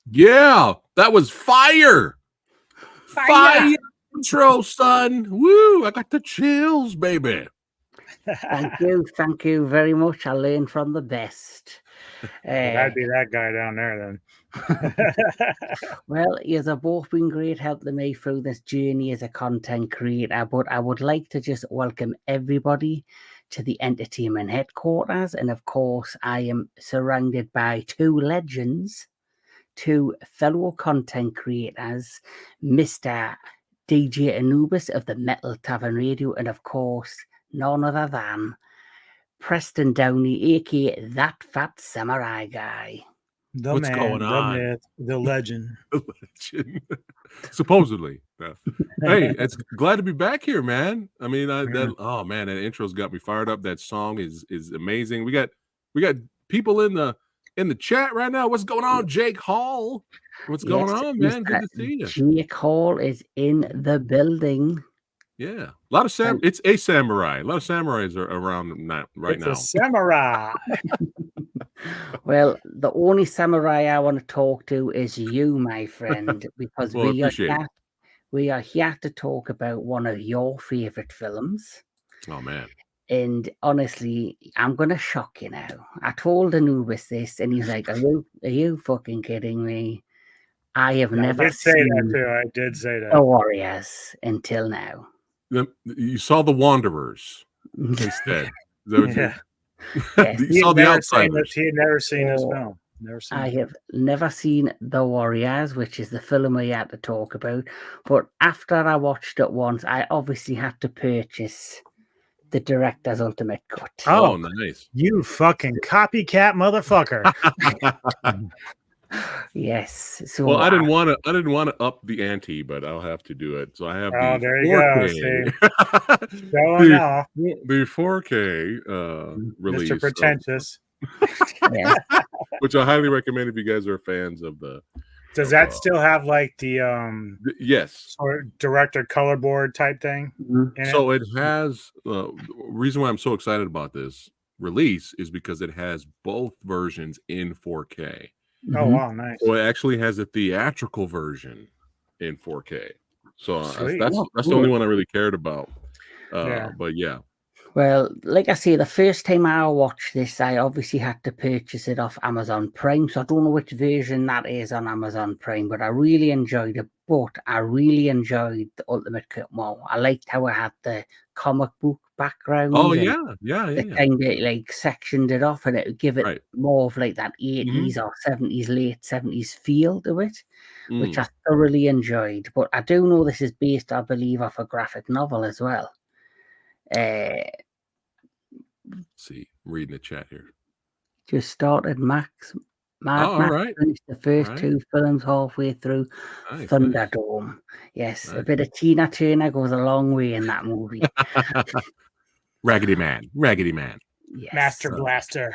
Yeah, that was fire. Fire intro, son. Woo, I got the chills, baby. Thank you very much. I learned from the best. That'd be that guy down there then. Well, you have both been great helping me through this journey as a content creator, but I would like to just welcome everybody to the entertainment headquarters. And of course, I am surrounded by two legends, two fellow content creators, Mr. DJ Anubis of the Metal Tavern Radio, and of course, none other than Preston Downey, aka That Phat Samurai Guy. The What's man, going on? the myth, the legend. Supposedly. Hey, it's glad to be back here, man. I mean, oh man, that intro's got me fired up. That song is amazing. We got people in the chat right now. What's going on, Jake Hall? What's going on, man? Good to see you. Jake Hall is in the building. Yeah, a lot of it's a samurai. A lot of samurais are around right now. A samurai. Well, the only samurai I want to talk to is you, my friend, because we are here to talk about one of your favorite films. Oh man! And honestly, I'm gonna shock you now. I told Anubis this, and he's like, "Are you fucking kidding me? I have never seen that too. I did say that. The Warriors until now." You saw The Wanderers instead. Yeah. You saw The Outsiders. He had never seen this film. I have never seen The Warriors, which is the film we had to talk about. But after I watched it once, I obviously had to purchase the director's ultimate cut. Oh, nice! You fucking copycat motherfucker! Yes. So well, I didn't want to up the ante, but I'll have to do it. So I have the there 4K. You go. Going off. The 4K release. Mr. Pretentious. Yeah. Which I highly recommend if you guys are fans of the. Does that still have like the yes, or director color board type thing? So it has. Reason why I'm so excited about this release is because it has both versions in 4K. Oh wow, nice! So it actually has a theatrical version in 4K. So that's the only one I really cared about. But yeah. Well, like I say, the first time I watched this, I obviously had to purchase it off Amazon Prime. So I don't know which version that is on Amazon Prime, but I really enjoyed it. But I really enjoyed the Ultimate Cut more. I liked how it had the comic book background. Oh yeah. Kind of like sectioned it off, and it would give it more of like that 80s or 70s, late 70s feel to it, which I thoroughly enjoyed. But I do know this is based, I believe, off a graphic novel as well. Let's see, I'm reading the chat here. Just started Max finished the first two films halfway through. Thunderdome. Yes, a bit of Tina Turner goes a long way in that movie. Raggedy Man. Yes. Master Blaster.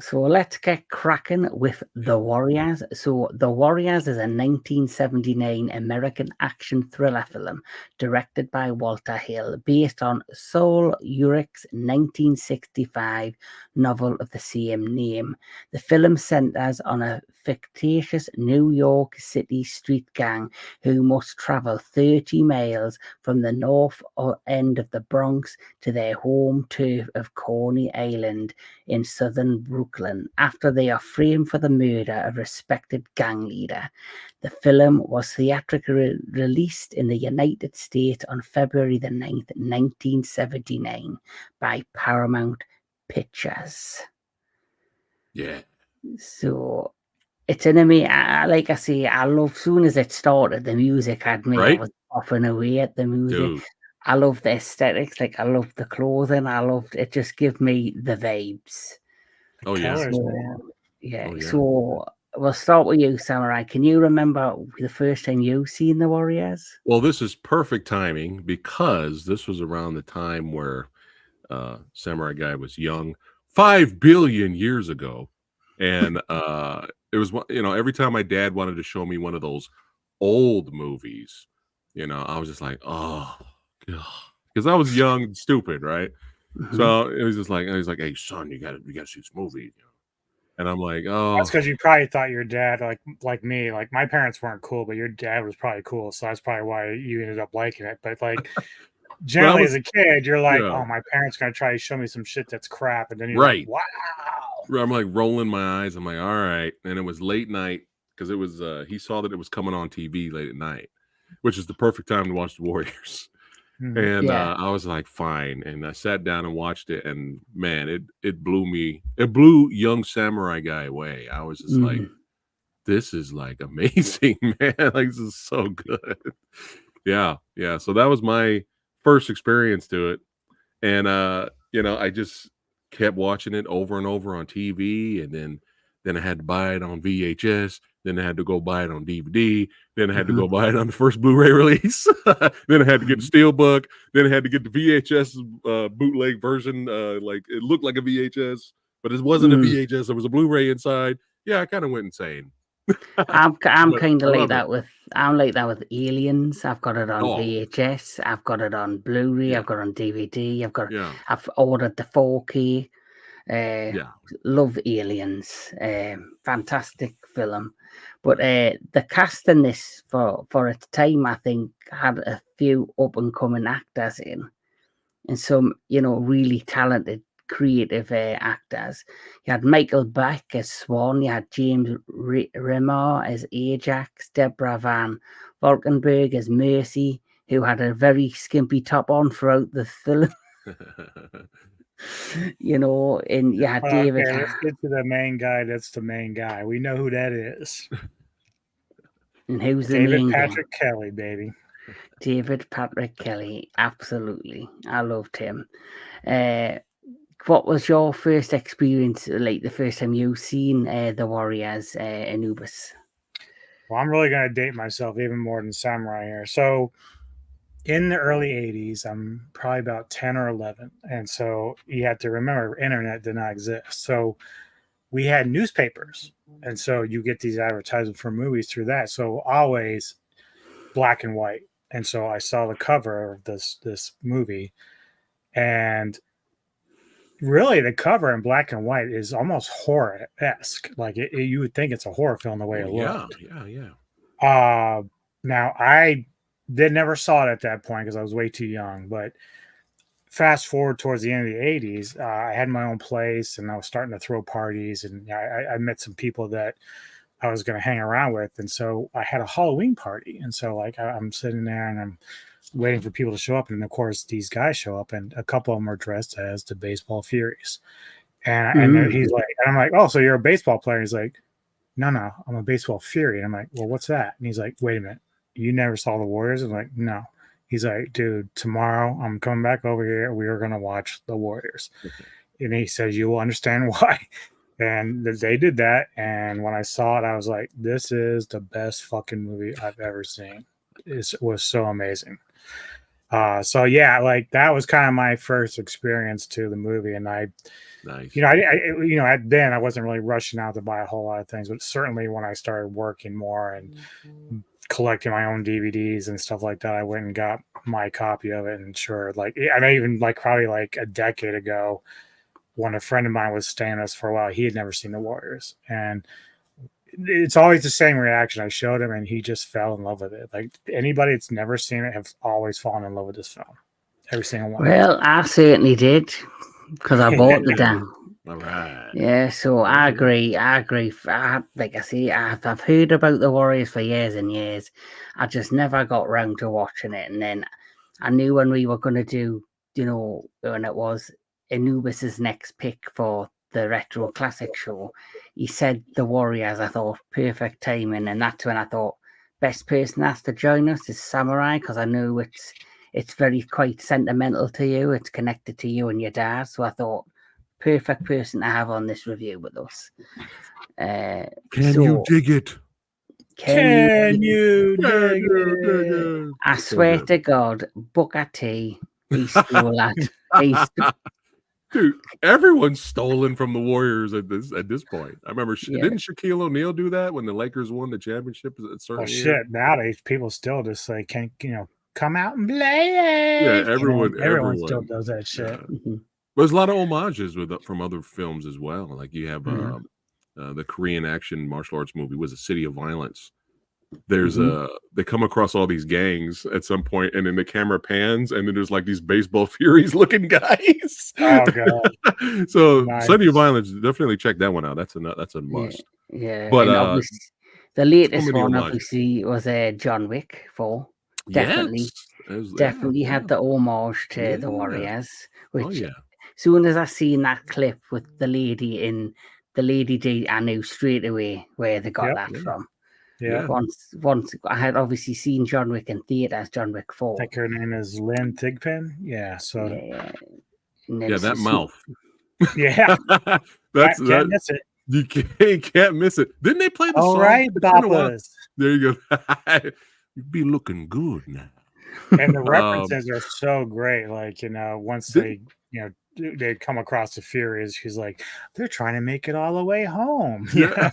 So let's get cracking with The Warriors. So The Warriors is a 1979 American action thriller film directed by Walter Hill, based on Saul Urich's 1965 novel of the same name. The film centers on a fictitious New York City street gang who must travel 30 miles from the north end of the Bronx to their home turf of Coney Island in southern Brooklyn after they are framed for the murder of a respected gang leader. The film was theatrically released in the United States on February the 9th, 1979 by Paramount Pictures. Yeah. So it's an amazing, like I say, I love, soon as it started, the music had me, I was popping away at the music. Dude. I love the aesthetics, like I love the clothing, I loved it, just give me the vibes. Oh yeah. So we'll start with you, Samurai. Can you remember the first time you seen The Warriors? Well, this is perfect timing because this was around the time where Samurai Guy was young, 5 billion years ago. And it was, every time my dad wanted to show me one of those old movies, I was just like, oh, God. Because I was young and stupid, right? Mm-hmm. So it was just like, he's like, hey, son, you gotta see this movie. And I'm like, That's oh, because you probably thought your dad, like me, like my parents weren't cool, but your dad was probably cool, so that's probably why you ended up liking it. But like but I generally as was, a kid, you're like, yeah, oh, my parents gonna try to show me some shit that's crap, and then you're like, right. wow. I'm like rolling my eyes. I'm like, all right. And it was late night because it was, he saw that it was coming on TV late at night, which is the perfect time to watch the Warriors. Mhm. And Yeah. I was like, fine. And I sat down and watched it. And man, it blew me. It blew Young Samurai Guy away. I was just like, Mhm. this is like amazing, man. Like, this is so good. Yeah. Yeah. So that was my first experience to it. And I just kept watching it over and over on TV. And then I had to buy it on VHS. Then I had to go buy it on DVD. Then I had to Mhm. go buy it on the first Blu-ray release. Then I had to get the Steelbook. Then I had to get the VHS bootleg version. Like it looked like a VHS, but it wasn't a Mm. VHS. There was a Blu-ray inside. Yeah, I kind of went insane. I'm But kind I of like love it. that with Aliens. I've got it on Oh, VHS. I've got it on Blu-ray. yeah, I've got it on DVD. yeah, I've ordered the 4K. yeah. Love Aliens. Fantastic film. But the cast in this for its time, I think, had a few up and coming actors in, and some really talented, creative actors. You had Michael Beck as Swan. You had James Remar as Ajax. Deborah Van Valkenburg as Mercy, who had a very skimpy top on throughout the film. And you had Well, David. okay, let's get to the main guy. That's the main guy. We know who that is. And who's the David main guy? Patrick Kelly, baby. David Patrick Kelly. Absolutely. I loved him. What was your first experience, like the first time you seen the Warriors, Anubis? Well, I'm really going to date myself even more than Samurai here. So, in the early 80s, I'm probably about 10 or 11. And so, you have to remember, internet did not exist. So, we had newspapers. And so, you get these advertisements for movies through that. So, always black and white. And so, I saw the cover of this movie. And really, the cover in black and white is almost horror-esque. Like, you would think it's a horror film the way Oh it yeah, looked. yeah. Now I did never saw it at that point because I was way too young. But fast forward towards the end of the '80s, I had my own place and I was starting to throw parties, and I met some people that I was going to hang around with, and so I had a Halloween party, and so like I'm sitting there and I'm waiting for people to show up, and of course these guys show up, and a couple of them are dressed as the Baseball Furies, and he's like, and I'm like, oh, so you're a baseball player? He's like, no, I'm a baseball fury. And I'm like, well, what's that? And he's like, wait a minute, you never saw the Warriors? I'm like, no. He's like, dude, tomorrow I'm coming back over here. We are going to watch the Warriors. And he says, you will understand why. And they did that. And when I saw it, I was like, this is the best fucking movie I've ever seen. It was so amazing. So yeah, like that was kind of my first experience to the movie. And Nice. then I wasn't really rushing out to buy a whole lot of things, but certainly when I started working more and collecting my own DVDs and stuff like that, I went and got my copy of it. And sure, like I know even like probably like a decade ago, when a friend of mine was staying with us for a while, he had never seen the Warriors, and it's always the same reaction. I showed him, and he just fell in love with it. Like anybody that's never seen it have always fallen in love with this film. Every single one. Well, I certainly did because I bought the damn. All right. Yeah, so I agree. Like I say, I've heard about the Warriors for years and years. I just never got round to watching it, and then I knew when we were going to do, when it was Anubis's next pick for the Retro Classic show, he said the Warriors. I thought perfect timing, and that's when I thought best person has to join us is Samurai, because I know it's very quite sentimental to you. It's connected to you and your dad, so I thought perfect person to have on this review with us. Can you dig it? Can you dig it? I swear to God, Booker T, he stole that. Dude, everyone's stolen from the Warriors at this point. I remember, didn't Shaquille O'Neal do that when the Lakers won the championship at a certain year? Shit, nowadays people still just like can't, come out and play. Yeah, everyone still does that shit. Yeah. There's a lot of homages from other films as well. Like you have the Korean action martial arts movie, was A City of Violence. There's they come across all these gangs at some point, and then the camera pans, and then there's like these baseball furies looking guys. Oh god. So Nice. City of Violence, definitely check that one out. That's a must. Yeah, But and obviously the latest one obviously was John Wick 4. Definitely, definitely had the homage to the Warriors. Which, soon as I seen that clip with the lady did, I knew straight away where they got that from. Yeah. Once I had obviously seen John Wick in theaters, John Wick 4. I think her name is Lynn Thigpen. Yeah. So that mouth. Yeah. Can't miss it. You can't miss it. Didn't they play the song? All right, Bappas. There you go. You'd be looking good now. And the references are so great. Like, once they come across the Furies, she's like, they're trying to make it all the way home. Yeah.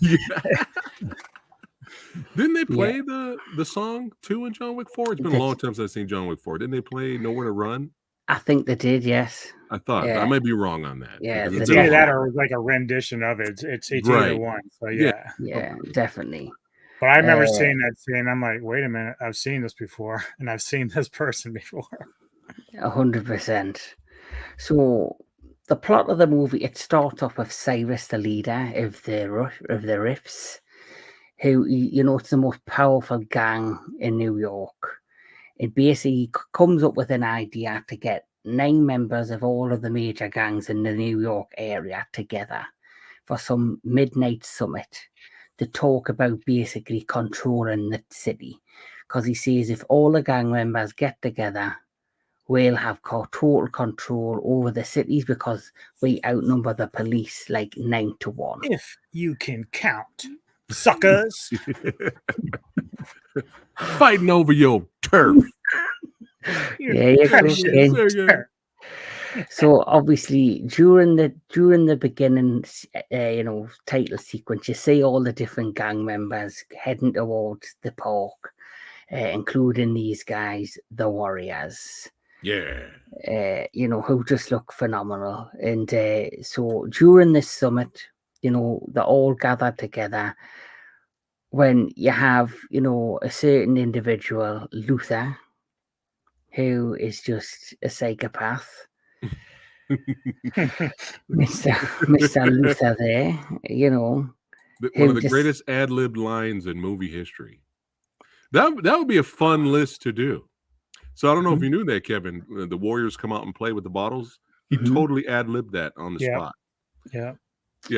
Didn't they play the song too in John Wick 4? It's been a long time since I've seen John Wick 4. Didn't they play Nowhere to Run? I think they did, yes. I thought I might be wrong on that. Yeah, it's either that or like a rendition of it. It's either one. So yeah, definitely. But I remember seeing that scene. I'm like, wait a minute, I've seen this before, and I've seen this person before. 100%. So the plot of the movie, it starts off with Cyrus, the leader of the Riffs, who it's the most powerful gang in New York. It basically comes up with an idea to get 9 members of all of the major gangs in the New York area together for some midnight summit to talk about basically controlling the city. Because he says if all the gang members get together, we'll have total control over the cities because we outnumber the police like 9-1. If you can count, suckers. Fighting over your turf. So obviously during the beginning title sequence, you see all the different gang members heading towards the park, including these guys, the Warriors, who just look phenomenal. And so during this summit, they're all gathered together. When you have a certain individual, Luther, who is just a psychopath. Mr. Luther there, one of the greatest ad-libbed lines in movie history. That would be a fun list to do. So I don't know if you knew that, Kevin. The Warriors come out and play with the bottles. He totally ad-libbed that on the spot. Yeah.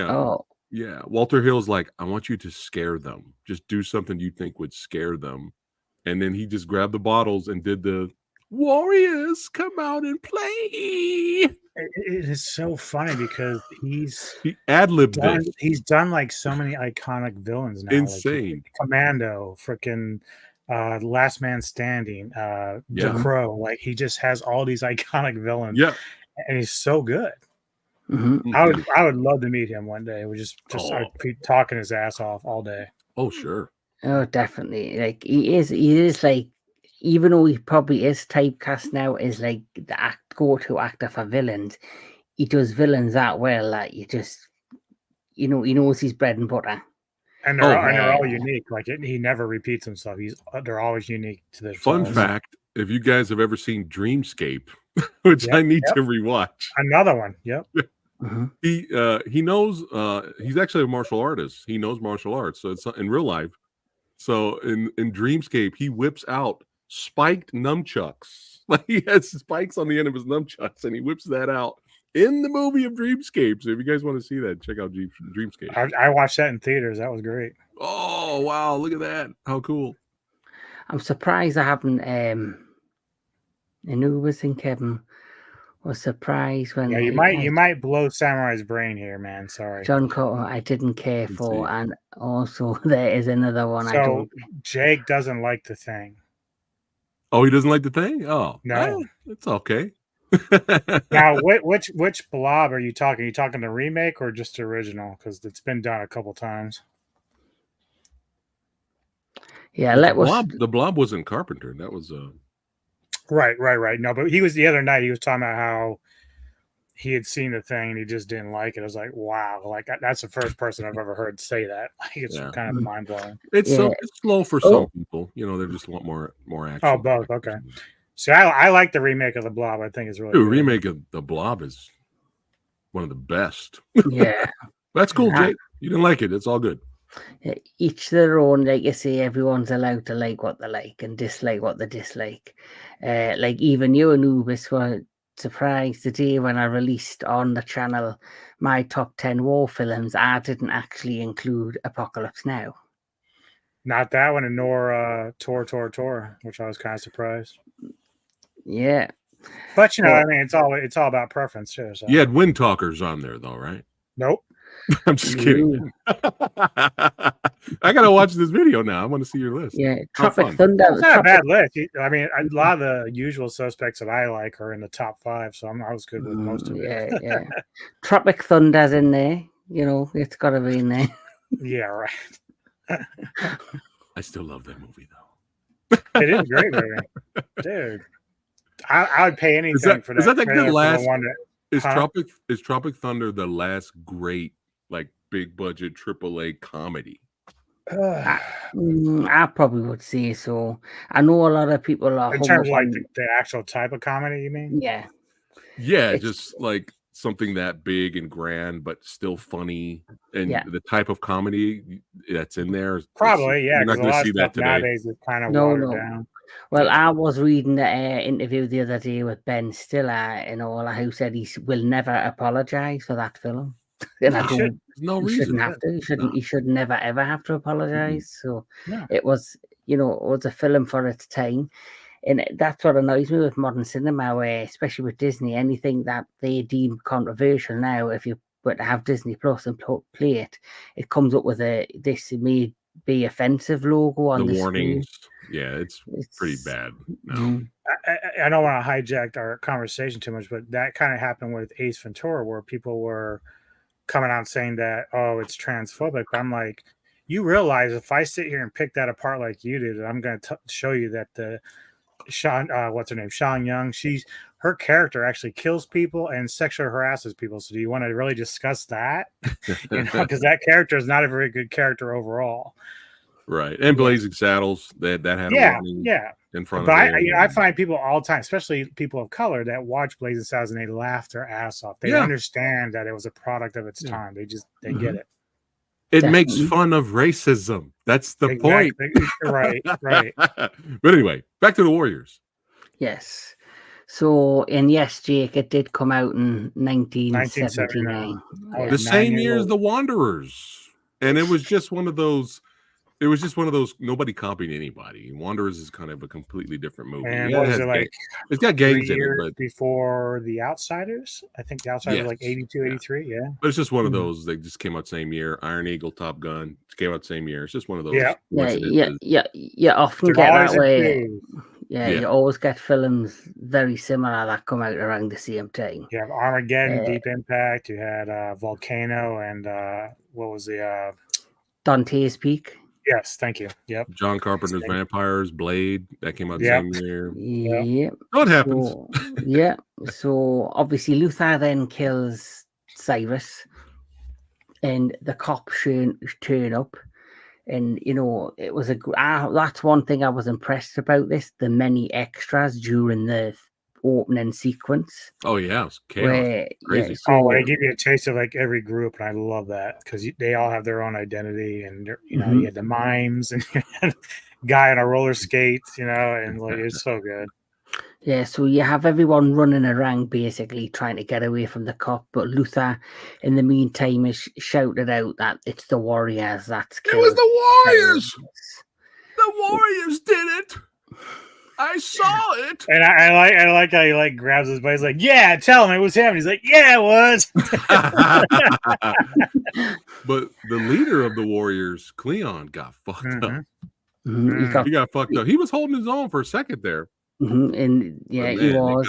Oh. Yeah. Walter Hill's like, I want you to scare them. Just do something you think would scare them. And then he just grabbed the bottles and did the Warriors come out and play. It is so funny because he ad-libbed this. He's done like so many iconic villains now. Insane. Like Commando, freaking Last Man Standing, The Crow. Like he just has all these iconic villains. Yeah. And he's so good. Mm-hmm. I would love to meet him one day. We just I'd be talking his ass off all day. Oh, sure. Oh, definitely. Like he is like, even though he probably is typecast now as like the go-to actor for villains, he does villains that well that you just, he knows his bread and butter. And they're all unique. Like he never repeats himself. They're always unique to their Fun fact: if you guys have ever seen Dreamscape, which I need to rewatch, another one. Yep. He knows. He's actually a martial artist. He knows martial arts. So it's in real life. So in Dreamscape, he whips out spiked nunchucks. Like he has spikes on the end of his nunchucks, and he whips that out in the movie of Dreamscape. So if you guys want to see that, check out Dreamscape. I watched that in theaters. That was great. Oh wow! Look at that. How cool! I'm surprised I haven't. Anubis and Kevin was surprised when. Yeah, you might blow Samurai's brain here, man. Sorry, John Cotton. I didn't care for, and also there is another one. So Jake doesn't like The Thing. Oh, he doesn't like The Thing? Oh, no, it's okay. Now, which Blob are you talking? Are you talking the remake or just the original? Because it's been done a couple times. Yeah, the Blob wasn't Carpenter. That was right. No, but he was the other night. He was talking about how he had seen the thing and he just didn't like it. I was like, wow, like that's the first person I've ever heard say that. Like it's kind of mind blowing. It's slow for some people. You know, they just want more action. Oh, both. Okay. See, I like the remake of The Blob. I think it's really good. Remake of The Blob is one of the best. Yeah. That's cool, Jake. You didn't like it. It's all good. Each their own, like you say, everyone's allowed to like what they like and dislike what they dislike. Like even you, Anubis, were surprised today when I released on the channel my top 10 war films. I didn't actually include Apocalypse Now. Not that one, and nor Tor, which I was kind of surprised. Yeah. But you know, I mean, it's all about preference too. So. You had Wind Talkers on there though, right? Nope. I'm just kidding. I gotta watch this video now. I want to see your list. Yeah, Tropic Thunder. It's not a bad list. I mean, a lot of the usual suspects that I like are in the top 5, so I was good with most of it. Yeah. Tropic Thunder's in there. You know, it's got to be in there. Yeah, right. I still love that movie though. It is a great movie, dude. I would pay anything for that. Is that the good last? One is Tropic Thunder the last great like big budget AAA comedy? I probably would say so. I know a lot of people are in terms of like the actual type of comedy. You mean? Yeah. Yeah, just like something that big and grand, but still funny, and the type of comedy that's in there. Probably, yeah. You're not going to see that today. Nowadays is kind of watered down. Well, I was reading the interview the other day with Ben Stiller and all, who said he will never apologize for that film. And I don't. No reason. Shouldn't have to. He should never ever have to apologize. So it was, it was a film for its time. And that's what annoys me with modern cinema, where, especially with Disney, anything that they deem controversial now, if you were to have Disney Plus and play it, it comes up with this may be offensive logo on the warnings. Screen. Yeah, it's pretty bad. No. I don't want to hijack our conversation too much, but that kind of happened with Ace Ventura, where people were coming out saying that, oh, it's transphobic. But I'm like, you realize if I sit here and pick that apart like you did, I'm going to show you that the what's her name? Sean Young. Her character actually kills people and sexually harasses people. So do you want to really discuss that? Because that character is not a very good character overall. Right. And Blazing Saddles, that had a warning in front of it. I find people all the time, especially people of color, that watch Blazing Saddles and they laugh their ass off. They understand that it was a product of its time. They get it. It makes fun of racism. That's the point. Right. But anyway, back to the Warriors. Yes. So, and yes, Jake, it did come out in 1979. The same year as The Wanderers. And it was just one of those. It was just one of those. Nobody copied anybody. Wanderers is kind of a completely different movie. And what is it like? It's got gangs in it, but before The Outsiders, I think The Outsiders was like 82, 83. Yeah, but it's just one of those. They just came out same year. Iron Eagle, Top Gun came out same year. It's just one of those. Yeah. You often get that way. Yeah, you always get films very similar that come out around the same time. You have Armageddon, Deep Impact. You had Volcano, and what was the Dante's Peak? Yes, thank you. Yep. John Carpenter's Vampires, Blade, that came out the same year. Yep. What happens? So obviously Luther then kills Cyrus, and the cops turn up. And, it was that's one thing I was impressed about this, the many extras during the opening sequence. Oh, yeah. It was chaos. Crazy. They give you a taste of like every group, and I love that because they all have their own identity. And, you had the mimes and guy on a roller skates, and like it's so good. Yeah, so you have everyone running around basically trying to get away from the cop, but Luther, in the meantime, is shouted out that it's the Warriors that's killed. It was the Warriors! The Warriors did it! I saw it! And I like how he grabs his buddy. He's like, yeah, tell him it was him. He's like, yeah, it was. But the leader of the Warriors, Cleon, got fucked up. He got fucked up. He was holding his own for a second there. And he was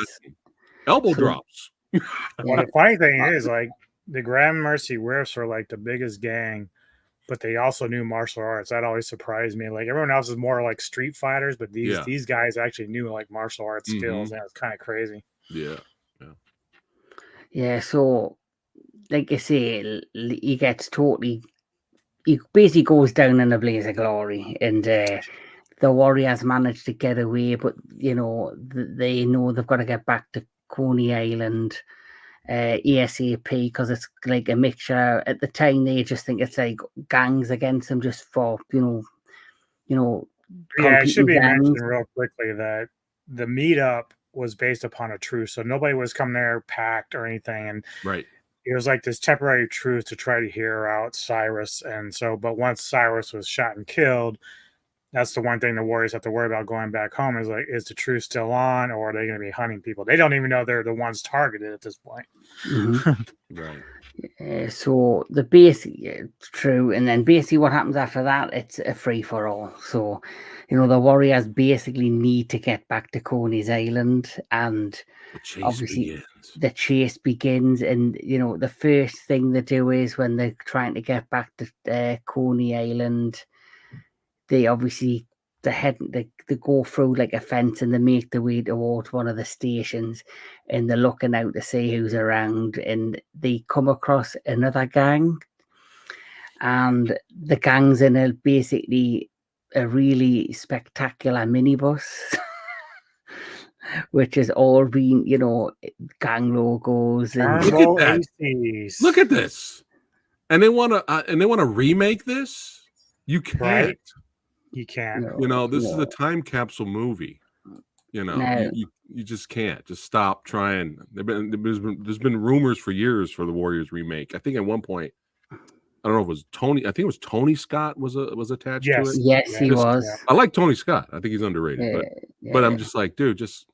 elbow drops. Well, the funny thing is, like, the Grand Mercy Whiffs are like the biggest gang, but they also knew martial arts. That always surprised me. Like everyone else is more like street fighters, but these guys actually knew like martial arts skills. And it was kind of crazy. Yeah, so like I say, he gets totally. He basically goes down in a blaze of glory, and the Warriors manage to get away, but they know they've got to get back to Coney Island ASAP because it's like a mixture. At the time, they just think it's like gangs against them, just for Yeah, it should competing be gangs. mentioned real quickly that the meetup was based upon a truce, so nobody was coming there packed or anything, and Right. it was like this temporary truce to try to hear out Cyrus. And so, but once Cyrus was shot and killed, that's the one thing the Warriors have to worry about going back home is like, is the truce still on, or are they going to be hunting people? They don't even know they're the ones targeted at this point. Right. So the basic true, and then basically what happens after that, it's a free for all. So, the Warriors basically need to get back to Coney's Island, and The chase obviously begins. the chase begins. And the first thing they do is when they're trying to get back to Coney Island, they obviously they go through like a fence and they make their way towards one of the stations, and they're looking out to see who's around, and they come across another gang, and the gang's in basically a really spectacular minibus which has all been gang logos and Turbo that. ACs. Look at this. And they want to remake this? You can't. Right. You can't. This is a time capsule movie. No. You just can't. Just stop trying. There's been rumors for years for the Warriors remake. I think at one point, I don't know if it was Tony. I think it was Tony Scott was attached to it. Yes, he was. I like Tony Scott. I think he's underrated. But I'm just like, dude, just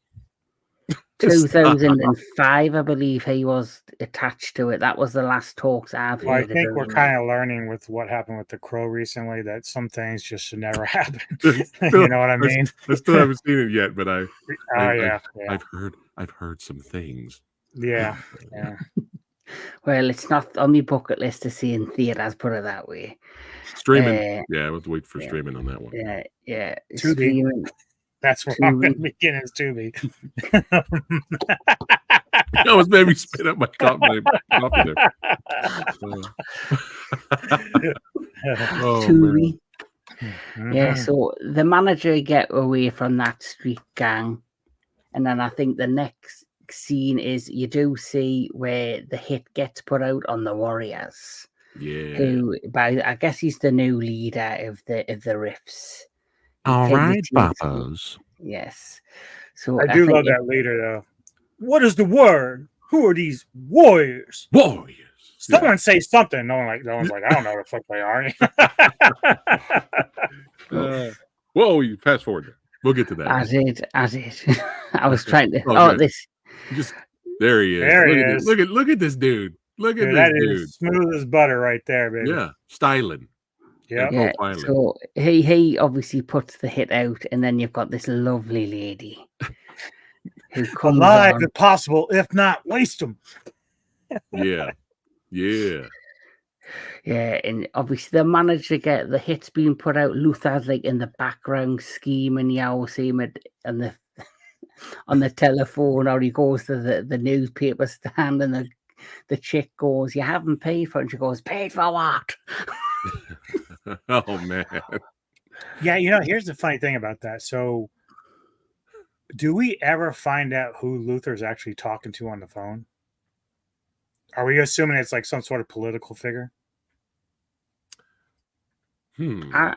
2005, I believe he was attached to it. That was the last talks I've Well, I heard. think we're kind of learning with what happened with the Crow recently that some things just should never happen. You know what I mean? I still haven't seen it yet, but I've heard some things. Yeah. Well, it's not on my bucket list to see in theaters, put it that way. Streaming, I have to wait for streaming on that one. Yeah. Streaming. That's what I'm going to begin as Tubi. You almost made me spit up my coffee there. Tubi. Yeah, so the manager get away from that street gang, and then I think the next scene is you do see where the hit gets put out on the Warriors. Yeah. Who, I guess he's the new leader of the Riffs. All right, Papas. Yes. So I do love that leader, though. What is the word? Who are these warriors? Warriors. Someone say something. No one's like, I don't know what the fuck they are. Whoa, you fast forward. We'll get to that. As it. I was trying to. This. There he is. There he is. Look at this dude. Look at this that dude. Is smooth as butter right there, baby. Yeah, styling. Yeah. So he obviously puts the hit out, and then you've got this lovely lady who comes alive on. if possible, if not, waste them. Yeah. And obviously they managed to get the hits being put out. Luther's like in the background scheming. You always see him on the telephone, or he goes to the newspaper stand, and the chick goes, "You haven't paid for it." And she goes, "Paid for what?" Oh man. Yeah, here's the funny thing about that. So do we ever find out who Luther's actually talking to on the phone? Are we assuming it's like some sort of political figure? Because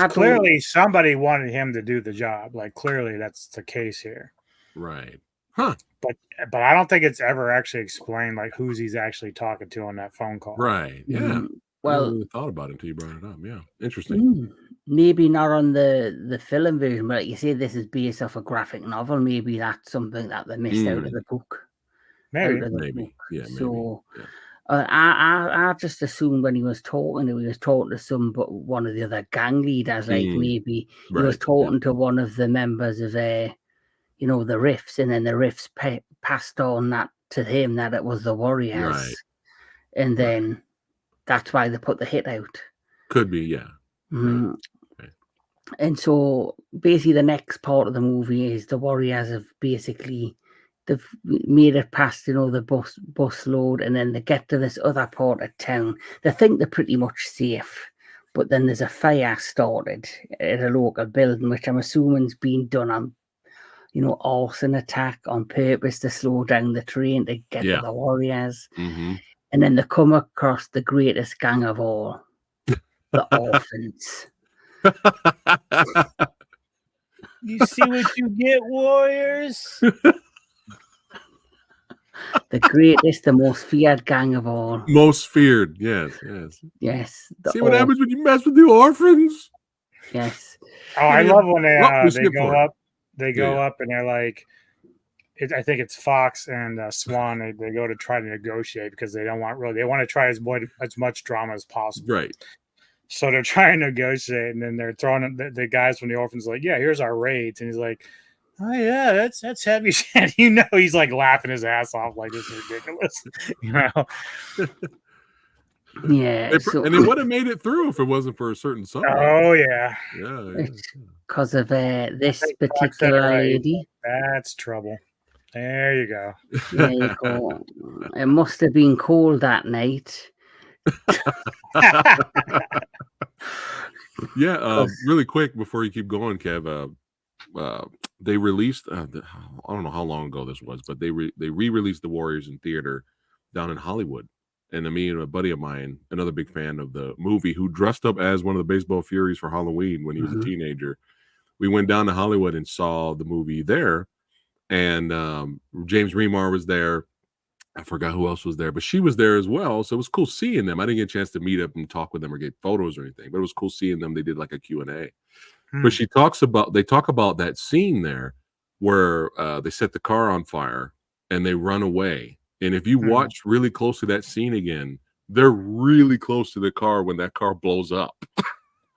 clearly somebody wanted him to do the job. Like clearly that's the case here. Right. Huh. But I don't think it's ever actually explained like who's he's actually talking to on that phone call. Right. Yeah. Well, I never really thought about it until you brought it up. Yeah. Interesting. Maybe not on the film version, but like you say, this is based off a graphic novel. Maybe that's something that they missed out of the book. Maybe. Yeah. So I just assumed when he was talking to one of the other gang leaders, like maybe he was talking to one of the members of the Riffs, and then the Riffs passed on that to him that it was the Warriors, right. And then that's why they put the hit out. Could be, yeah. Right. And so basically the next part of the movie is the Warriors have basically they've made it past, the bus load, and then they get to this other part of town. They think they're pretty much safe, but then there's a fire started at a local building, which I'm assuming's been done on, arson attack on purpose to slow down the train to get to the warriors. Mm-hmm. And then they come across the greatest gang of all, the orphans. You see what you get, warriors? The greatest, the most feared gang of all. Most feared, yes. See what happens when you mess with the orphans? Yes. Oh, I love when they go up. They go Yeah. up and they're like, I think it's Fox and Swan. They go to try to negotiate because they don't want they want to try as much drama as possible. Right. So they're trying to negotiate, and then they're throwing the guys from the orphans like, yeah, here's our rates, and he's like, oh yeah, that's heavy shit. He's like laughing his ass off like this is ridiculous. Yeah. And they would have made it through if it wasn't for a certain song. Oh yeah. Yeah. Because of this particular lady. That's trouble. There you go. There you go. It must have been cold that night. Yeah, really quick before you keep going, Kev. They released. I don't know how long ago this was, but they re-released the Warriors in theater down in Hollywood. And me and a buddy of mine, another big fan of the movie, who dressed up as one of the Baseball Furies for Halloween when he was a teenager. We went down to Hollywood and saw the movie there, and James Remar was there. I forgot who else was there, but she was there as well. So it was cool seeing them. I didn't get a chance to meet up and talk with them or get photos or anything, but it was cool seeing them. They did like a Q&A. But they talk about that scene there where they set the car on fire and they run away. And if you watch really close to that scene again, they're really close to the car when that car blows up.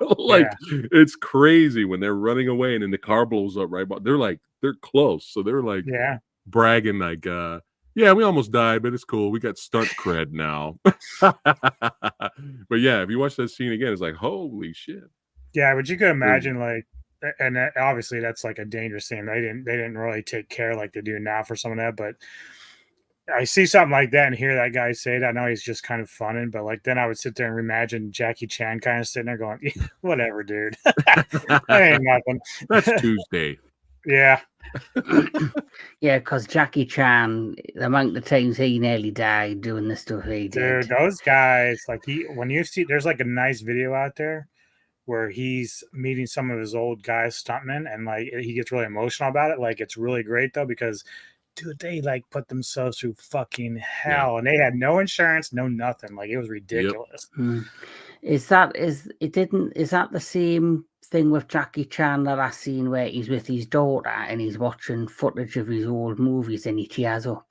It's crazy when they're running away and then the car blows up right. But they're close. So they're like bragging like, yeah, we almost died, but it's cool. We got stunt cred now. But yeah, if you watch that scene again, it's like, holy shit. Yeah, but you could imagine and obviously that's like a dangerous scene. They didn't really take care like they do now for some of that. But I see something like that and hear that guy say it. I know he's just kind of funning, but like then I would sit there and imagine Jackie Chan kind of sitting there going, whatever, dude. That ain't nothing. That's Tuesday. Yeah. Yeah, because Jackie Chan, the amount of times he nearly died doing the stuff he did. Dude, those guys, like when you see, there's like a nice video out there where he's meeting some of his old guys stuntmen and like he gets really emotional about it. Like it's really great though, because dude, they like put themselves through fucking hell and they had no insurance, no nothing. Like it was ridiculous. Yep. Is that the same thing with Jackie Chan that I've seen where he's with his daughter and he's watching footage of his old movies and he tears up?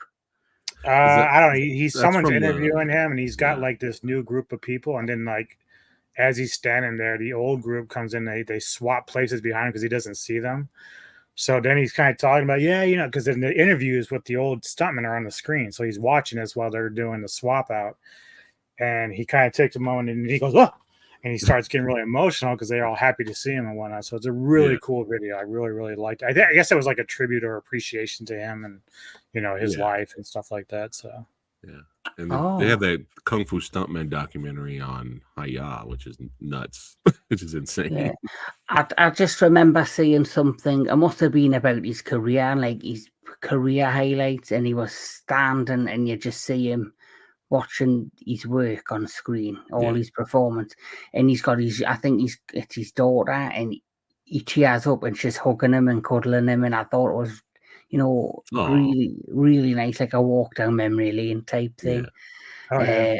I don't know. Someone's interviewing him and he's got like this new group of people, and then like as he's standing there, the old group comes in, they swap places behind him because he doesn't see them. So then he's kind of talking about, because in the interviews with the old stuntmen are on the screen. So he's watching this while they're doing the swap out. And he kind of takes a moment and he goes, oh, and he starts getting really emotional because they're all happy to see him and whatnot. So it's a really cool video. I really, really liked it. I guess it was like a tribute or appreciation to him and, his life and stuff like that. So, yeah. And they have that Kung Fu Stuntman documentary on Hi-Ya, which is nuts, which is insane. Yeah. I just remember seeing something. It must have been about his career, like his career highlights, and he was standing, and you just see him watching his work on screen, all his performance, and he's got it's his daughter, and he cheers up, and she's hugging him and cuddling him, and I thought it was, really, really nice, like a walk down memory lane type thing. Yeah.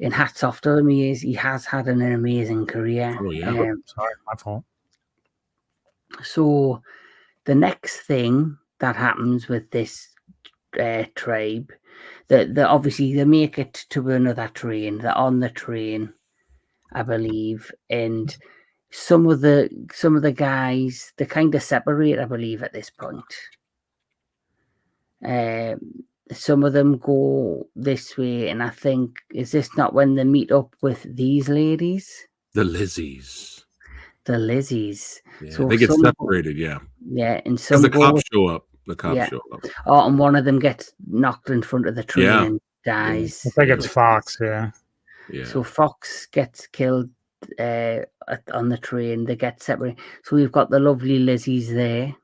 And hats off to him. He has had an amazing career. Oh yeah. Sorry, my fault. So the next thing that happens with this tribe, that obviously they make it to another train. They're on the train, I believe, and some of the guys, they kind of separate, I believe, at this point. Some of them go this way, and I think, is this not when they meet up with these ladies? The Lizzies. The Lizzies. Yeah, so they get separated, Yeah, and some the cops show up. The cops Yeah. show up. Oh, and one of them gets knocked in front of the train Yeah. and dies. I think it's Fox. Yeah. Yeah. So Fox gets killed on the train. They get separated. So we've got the lovely Lizzie's there.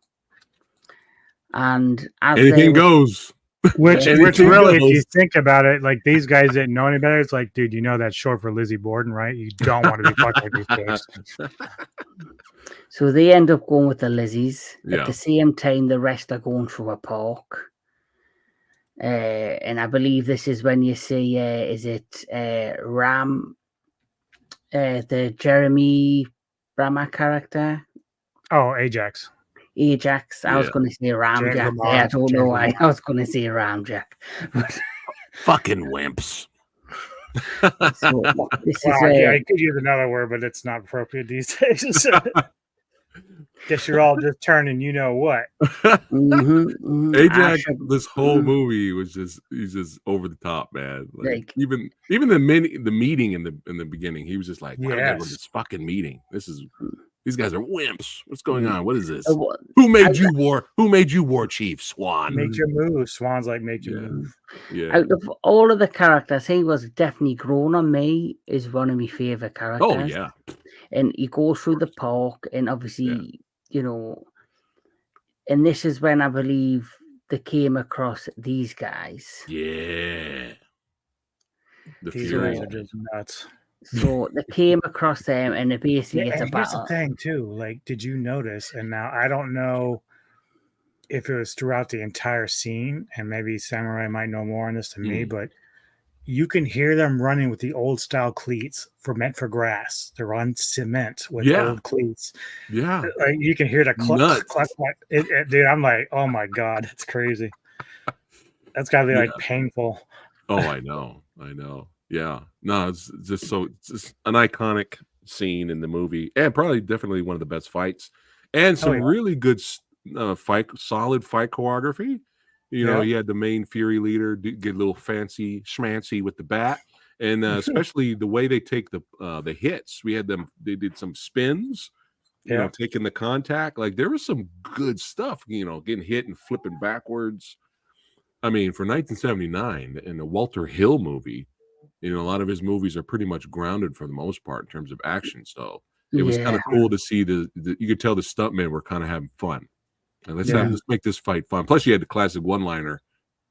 And as Anything goes. Which Anything really, if you goes. think about it, like these guys didn't know any better. It's like, dude, you know that's short for Lizzie Borden, right? You don't want to be fucking with these chicks. So they end up going with the Lizzies. Yeah. At the same time, the rest are going through a park. And I believe this is when you see, is it Ram, the Jeremy Brahma character? Oh, Ajax. Ajax. I was Yeah. going to say Ramjack. Lamar, I don't know why Lamar. I was going to say Ramjack. But Fucking wimps. so this Wow, is yeah, I could use another word, but it's not appropriate these days. Guess you're all just turning, you know what? Ajax, this whole movie was he's just over the top, man. Like even the meeting in the beginning, he was just like, why do we gotta go to this fucking meeting? These guys are wimps. What's going on? What is this? Who made you war chief, Swan? Make your move. Swan's like, make your move. Yeah. Out of all of the characters, he was definitely grown on me. Is one of my favorite characters. Oh yeah. And he goes through the park, and obviously, you know, and this is when I believe they came across these guys. Yeah. These guys are just nuts. So they came across them, and it basically it's a battle. Here's the thing, too. Like, did you notice? And now I don't know if it was throughout the entire scene, and maybe Samurai might know more on this than me, but you can hear them running with the old style cleats meant for grass. They're on cement with old cleats. Yeah. Like, you can hear the cluck. Dude, I'm like, oh my God, that's crazy. That's got to be like painful. Oh, I know. Yeah. No, it's just an iconic scene in the movie, and probably definitely one of the best fights, and some really good solid fight choreography. You know, he had the main Fury leader get a little fancy schmancy with the bat, and especially the way they take the hits. They did some spins, you know, taking the contact. Like there was some good stuff, you know, getting hit and flipping backwards. I mean, for 1979 in the Walter Hill movie, you know, a lot of his movies are pretty much grounded for the most part in terms of action. So it was kind of cool to see you could tell the stuntmen were kind of having fun. And let's make this fight fun. Plus, you had the classic one-liner,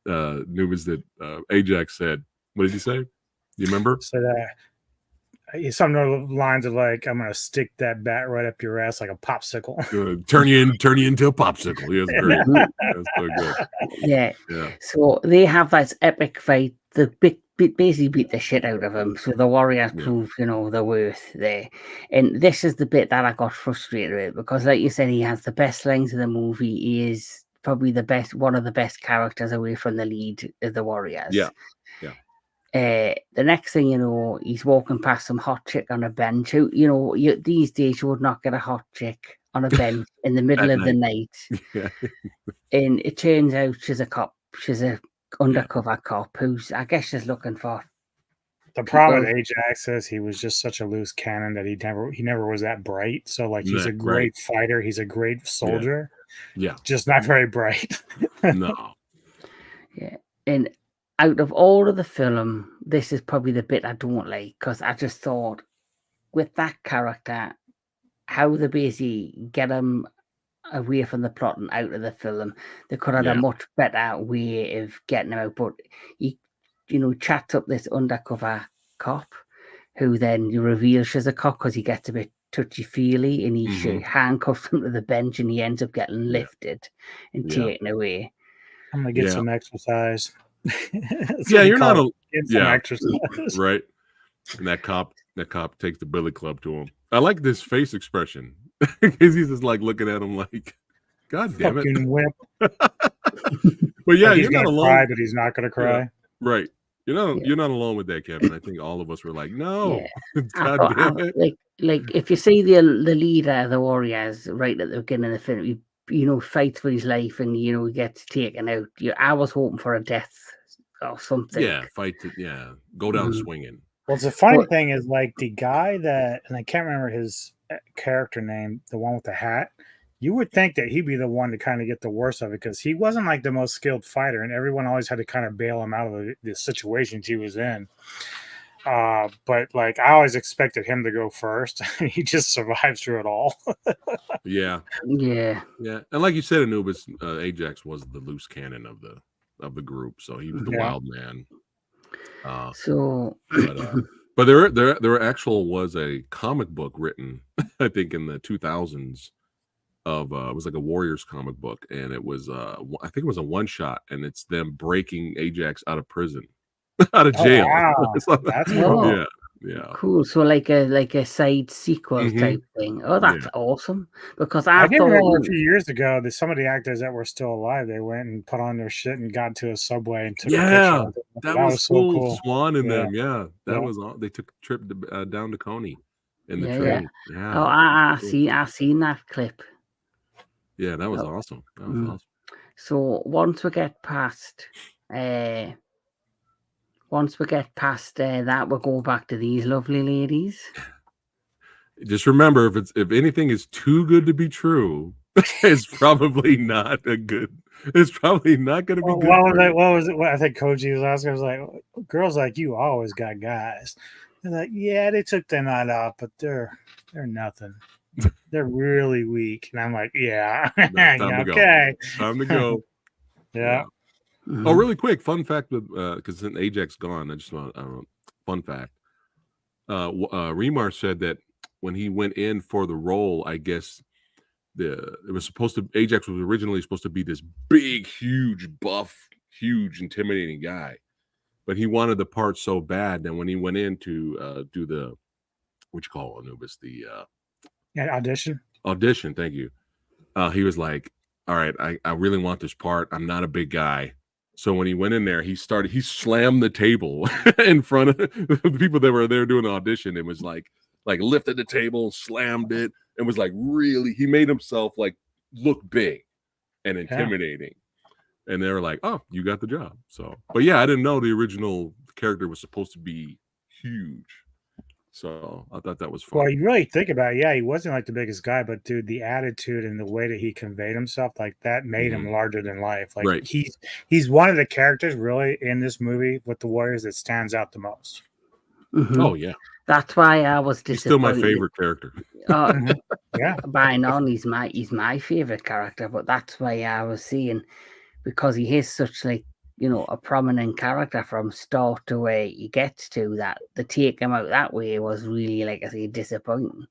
Anubis, that Ajax said. What did he say? You remember? So something along the lines of like, I'm gonna stick that bat right up your ass like a popsicle. Turn you into a popsicle. Yes, great. That's so good. Yeah. So they have this epic fight. The basically beat the shit out of him. So the Warriors prove, you know, the worth there. And this is the bit that I got frustrated with because, like you said, he has the best lines of the movie. He is probably one of the best characters away from the lead of the Warriors. Yeah. The next thing you know, he's walking past some hot chick on a bench. You know, these days you would not get a hot chick on a bench in the middle of the night. And it turns out she's a cop. She's a undercover cop who's, I guess, just looking for. The problem with Ajax is he was just such a loose cannon that he never was that bright. So like he's a great fighter, he's a great soldier. Yeah. Just not very bright. No. Yeah. And out of all of the film, this is probably the bit I don't like because I just thought with that character, how they basically get him away from the plot and out of the film, they could have had a much better way of getting him out. But he, you know, chats up this undercover cop who then you reveal she's a cop because he gets a bit touchy-feely and he handcuffs him to the bench and he ends up getting lifted and taken away. I'm gonna get some exercise. You're not exercise. Right. And that cop takes the billy club to him. I like this face expression because he's just like looking at him like, God damn fucking it. whip. But yeah, he's you're not alone. Cry, but he's not gonna cry. Yeah. Right. You're not alone with that, Kevin. I think all of us were like, no. God damn it. Like if you see the leader of the Warriors right at the beginning of the film, you know, fights for his life and you know he gets taken out. I was hoping for a death or something. Yeah, go down swinging. Well, the funny thing is, like, the guy that, and I can't remember his character name, the one with the hat, you would think that he'd be the one to kind of get the worst of it because he wasn't like the most skilled fighter, and everyone always had to kind of bail him out of the situations he was in. But like I always expected him to go first. He just survived through it all. Yeah, Yeah. yeah, and like you said, Anubis, Ajax was the loose cannon of the group, so he was the Yeah. wild man. So, But there actual was a comic book written, I think, in the 2000s of it was like a Warriors comic book, and it was I think it was a one shot, and it's them breaking Ajax out of prison, out of jail. Wow. That's cool. Yeah. Cool. So like a side sequel type thing. Oh, that's awesome. Because I did thought remember a few years ago that some of the actors that were still alive, they went and put on their shit and got to a subway and took a picture. That was so cool. cool. Swan and them. Yeah, that Yeah. was all. They took a trip down to Coney in the Yeah, train. yeah. Oh, I seen that clip. Yeah, that was awesome. That was awesome. So once we get past that, we'll go back to these lovely ladies. Just remember, if anything is too good to be true, it's probably not a good. It's probably not going to be good. What was it? What I think Koji was asking, I was like, girls like you always got guys. They're like, yeah, they took the night off, but they're nothing. They're really weak. And I'm like, yeah. Okay. Time to go. Yeah. Oh, really quick fun fact with because then Ajax gone. I just want fun fact. Remar said that when he went in for the role, I guess Ajax was originally supposed to be this big, huge, buff, huge, intimidating guy, but he wanted the part so bad that when he went in to do the what you call Anubis, the audition. Thank you. He was like, all right, I really want this part. I'm not a big guy. So when he went in there, he slammed the table in front of the people that were there doing the audition and was like lifted the table, slammed it, and was like he made himself like look big and intimidating. Yeah. And they were like, oh, you got the job. So, but yeah, I didn't know the original character was supposed to be huge. So I thought that was fun. Well, you really think about it, he wasn't like the biggest guy, but dude, the attitude and the way that he conveyed himself, like that made him larger than life. Like he's one of the characters really in this movie with the Warriors that stands out the most. Mm-hmm. Oh yeah. That's why I was disappointed. He's still my favorite character. Yeah. By none, he's my favorite character, but that's why I was saying because he is such like a prominent character from start to where he gets to that. To take him out that way was really, like I say, disappointing.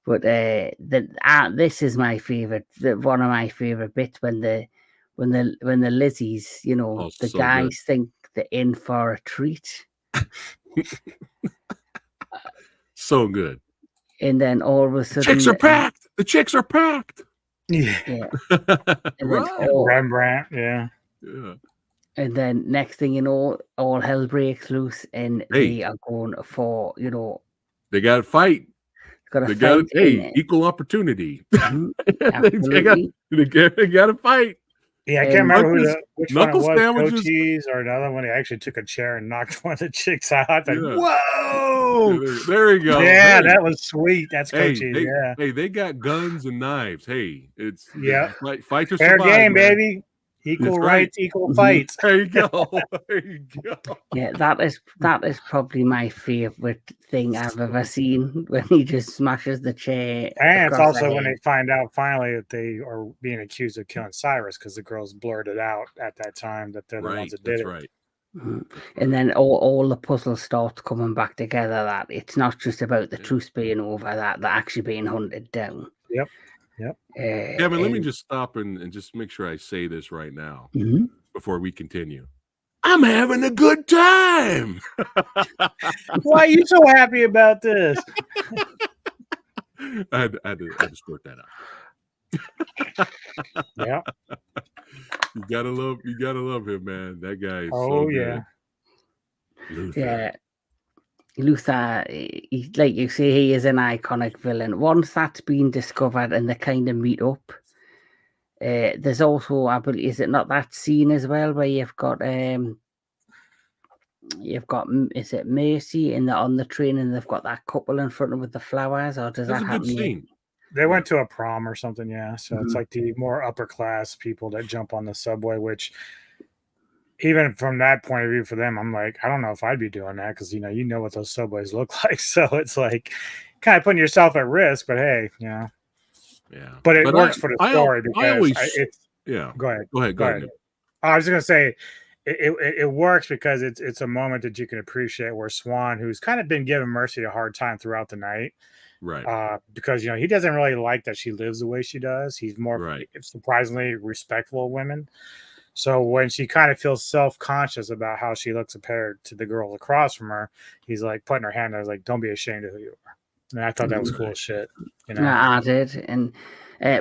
But this is my favorite. One of my favorite bits when the Lizzies, the guys think they're in for a treat. So good. And then all of a sudden, the chicks are packed. Yeah. And then Rembrandt. Yeah. And then next thing you know, all hell breaks loose, and they are going for, they got to fight. Equal opportunity. Absolutely. they got to fight. Yeah, I can't remember which one it was, Cochise or another one. He actually took a chair and knocked one of the chicks out. I was like, whoa! There you go. Yeah, that was sweet. That's Cochise. Hey, they got guns and knives. Hey, it's fight to fair survive, game, man. baby. Equal rights, equal fights. There you go. Yeah, that is probably my favorite thing I've ever seen when he just smashes the chair. And it's also when they find out finally that they are being accused of killing Cyrus because the girls blurted out at that time that they're the ones that did it. Right. And then all the puzzle starts coming back together. That it's not just about the truce being over; that they're actually being hunted down. Yep. Kevin, let me just stop and just make sure I say this right now before we continue. I'm having a good time. Why are you so happy about this? I had to sort that out. Yeah. You gotta love him, man. That guy is so good. Luther. Yeah. Luther, like you say, he is an iconic villain. Once that's been discovered and they kind of meet up, there's also, I believe, is it not that scene as well where you've got is it Mercy on the train and they've got that couple in front of with the flowers, or does that happen? Scene. They went to a prom or something, yeah. So it's like the more upper class people that jump on the subway, which even from that point of view for them, I'm like, I don't know if I'd be doing that because you know what those subways look like. So it's like kind of putting yourself at risk, but hey, Yeah. But it works for the story because I always, Go ahead. Go ahead. I was gonna say it works because it's a moment that you can appreciate where Swan, who's kind of been giving Mercy a hard time throughout the night. Right. Because he doesn't really like that she lives the way she does. He's more surprisingly respectful of women. So when she kind of feels self-conscious about how she looks compared to the girl across from her, he's like putting her hand. I was like, "Don't be ashamed of who you are." And I thought that was cool as shit. I did, and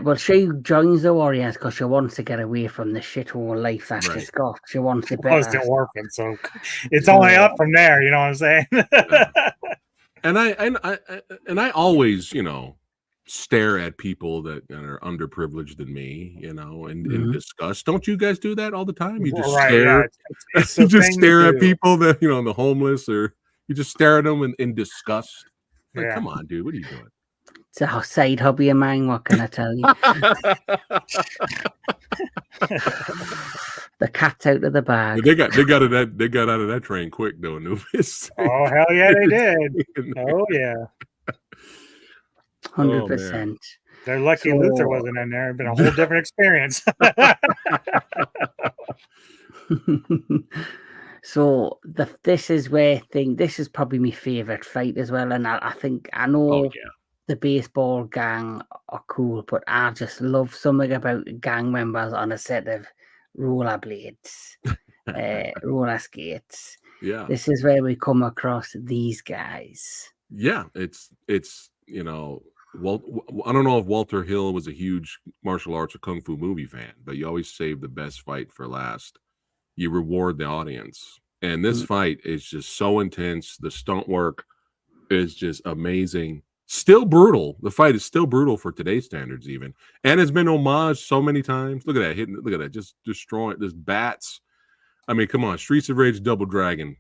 well, she joins the Warriors because she wants to get away from the shithole life that she's got. She wants it better. Still orphan, so it's only up from there. You know what I'm saying? And I always, stare at people that are underprivileged than me, in disgust. Don't you guys do that all the time? You just stare. Yeah. You just stare at people that the homeless, or you just stare at them in disgust. Like, come on, dude, what are you doing? It's a side hobby of mine. What can I tell you? The cat's out of the bag. They got out of that train quick though, Anubis. Oh hell yeah, they did. Oh yeah. 100%. They're lucky Luther wasn't in there. It'd been a whole different experience. So this is where I think this is probably my favorite fight as well, and I think I know the baseball gang are cool, but I just love something about gang members on a set of rollerblades, roller skates. Yeah, this is where we come across these guys. Yeah, it's I don't know if Walter Hill was a huge martial arts or kung fu movie fan, but you always save the best fight for last. You reward the audience. And this fight is just so intense. The stunt work is just amazing. Still brutal. The fight is still brutal for today's standards, even. And it's been homaged so many times. Look at that. Look at that. Just destroying. There's bats. I mean, come on. Streets of Rage Double Dragon.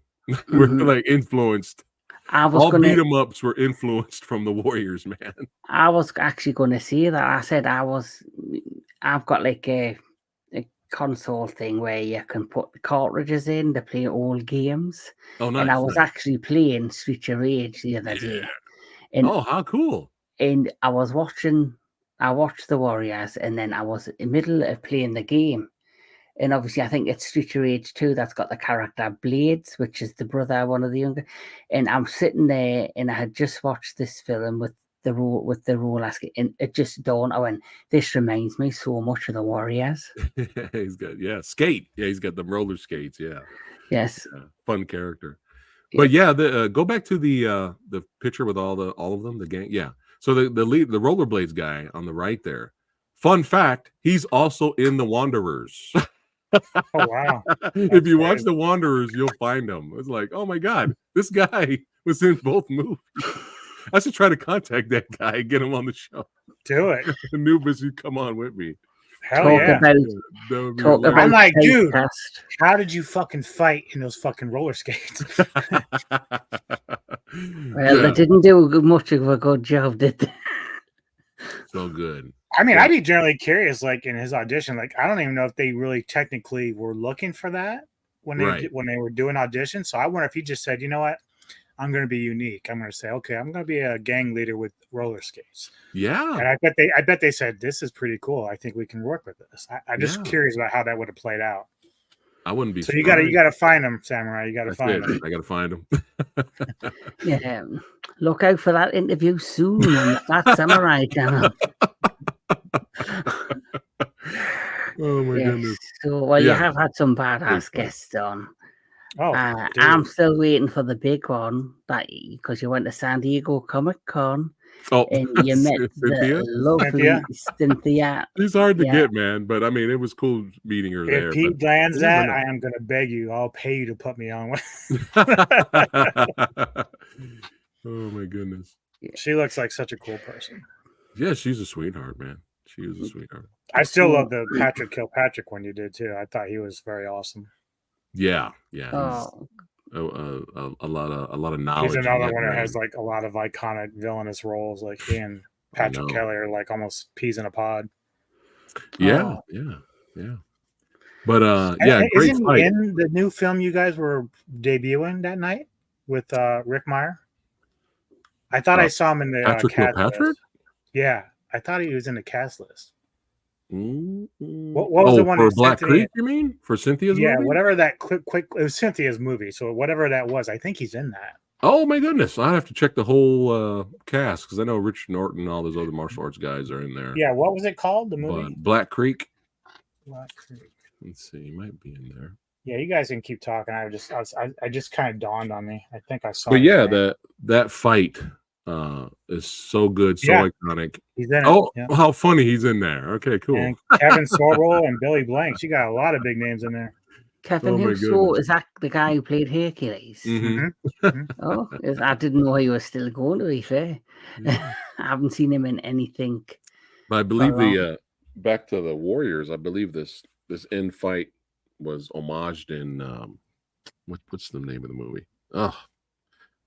We're like influenced. All beat 'em ups were influenced from the Warriors, man. I was actually going to say that. I said I've got like a console thing where you can put the cartridges in to play old games. Oh, nice. And I was actually playing Streets of Rage the other day. And, how cool. And I watched the Warriors, and then I was in the middle of playing the game. And obviously, I think it's Streets of Rage 2 that's got the character Blades, which is the brother, one of the younger. And I'm sitting there, and I had just watched this film with the roller skate, and it just dawned. I went, "This reminds me so much of the Warriors." He's got skate. Yeah, he's got the roller skates. Yeah. Yes. Fun character. But go back to the picture with all of them, the gang. Yeah. So the rollerblades guy on the right there. Fun fact: he's also in the Wanderers. Oh wow! If you watch the Wanderers, you'll find him. It's like, oh my god, this guy was in both movies. I should try to contact that guy and get him on the show. Do it. Anubis, you come on with me. Hell yeah. I'm like, dude, how did you fucking fight in those fucking roller skates? Well, they didn't do much of a good job, did they? So good. I mean, I'd be generally curious, like in his audition, like I don't even know if they really technically were looking for that when they were doing auditions. So I wonder if he just said, you know what? I'm going to be unique. I'm going to say, okay, I'm going to be a gang leader with roller skates. Yeah. And I bet they said, this is pretty cool. I think we can work with this. I'm just curious about how that would have played out. I wouldn't be. So you got to find them, Samurai. You got to find them. I got to find them. Yeah. Look out for that interview soon on That Samurai channel. Oh my goodness. So, you have had some badass guests on. Oh, I'm still waiting for the big one because you went to San Diego Comic-Con and you met the lovely Cynthia. She's hard to get, man, but I mean, it was cool meeting her there. If Pete lands that, I am going to beg you. I'll pay you to put me on. Oh my goodness. She looks like such a cool person. Yeah, she's a sweetheart, man. She was a sweetheart. I still love the Patrick Kilpatrick one you did too. I thought he was very awesome. Yeah. A lot of knowledge. He's another one that has like a lot of iconic villainous roles, like in Patrick Kelly are like almost peas in a pod. Yeah, yeah. But great isn't fight. he in the new film you guys were debuting that night with Rick Meyer? I thought I saw him in the Patrick cast Kilpatrick? list. Yeah, I thought he was in the cast list. Mm-hmm. What was the one for that Black Cynthia? Creek? You mean for Cynthia's Yeah, movie? whatever that quick. It was Cynthia's movie, so whatever that was, I think he's in that. Oh my goodness! I have to check the whole cast because I know Richard Norton and all those other martial arts guys are in there. Yeah, what was it called? The movie But Black Creek. Black Creek. Let's see, he might be in there. Yeah, you guys can keep talking. I just kind of dawned on me. I think I saw. But yeah, that fight is so good, so iconic. He's in it. Oh, yeah. how funny he's in there. Okay, cool. And Kevin Sorbo and Billy Blanks. You got a lot of big names in there. Kevin Husso, is that the guy who played Hercules? Oh, I didn't know he was still going, to be fair. I haven't seen him in anything. But I believe back to the Warriors, I believe this end fight was homaged in what's the name of the movie?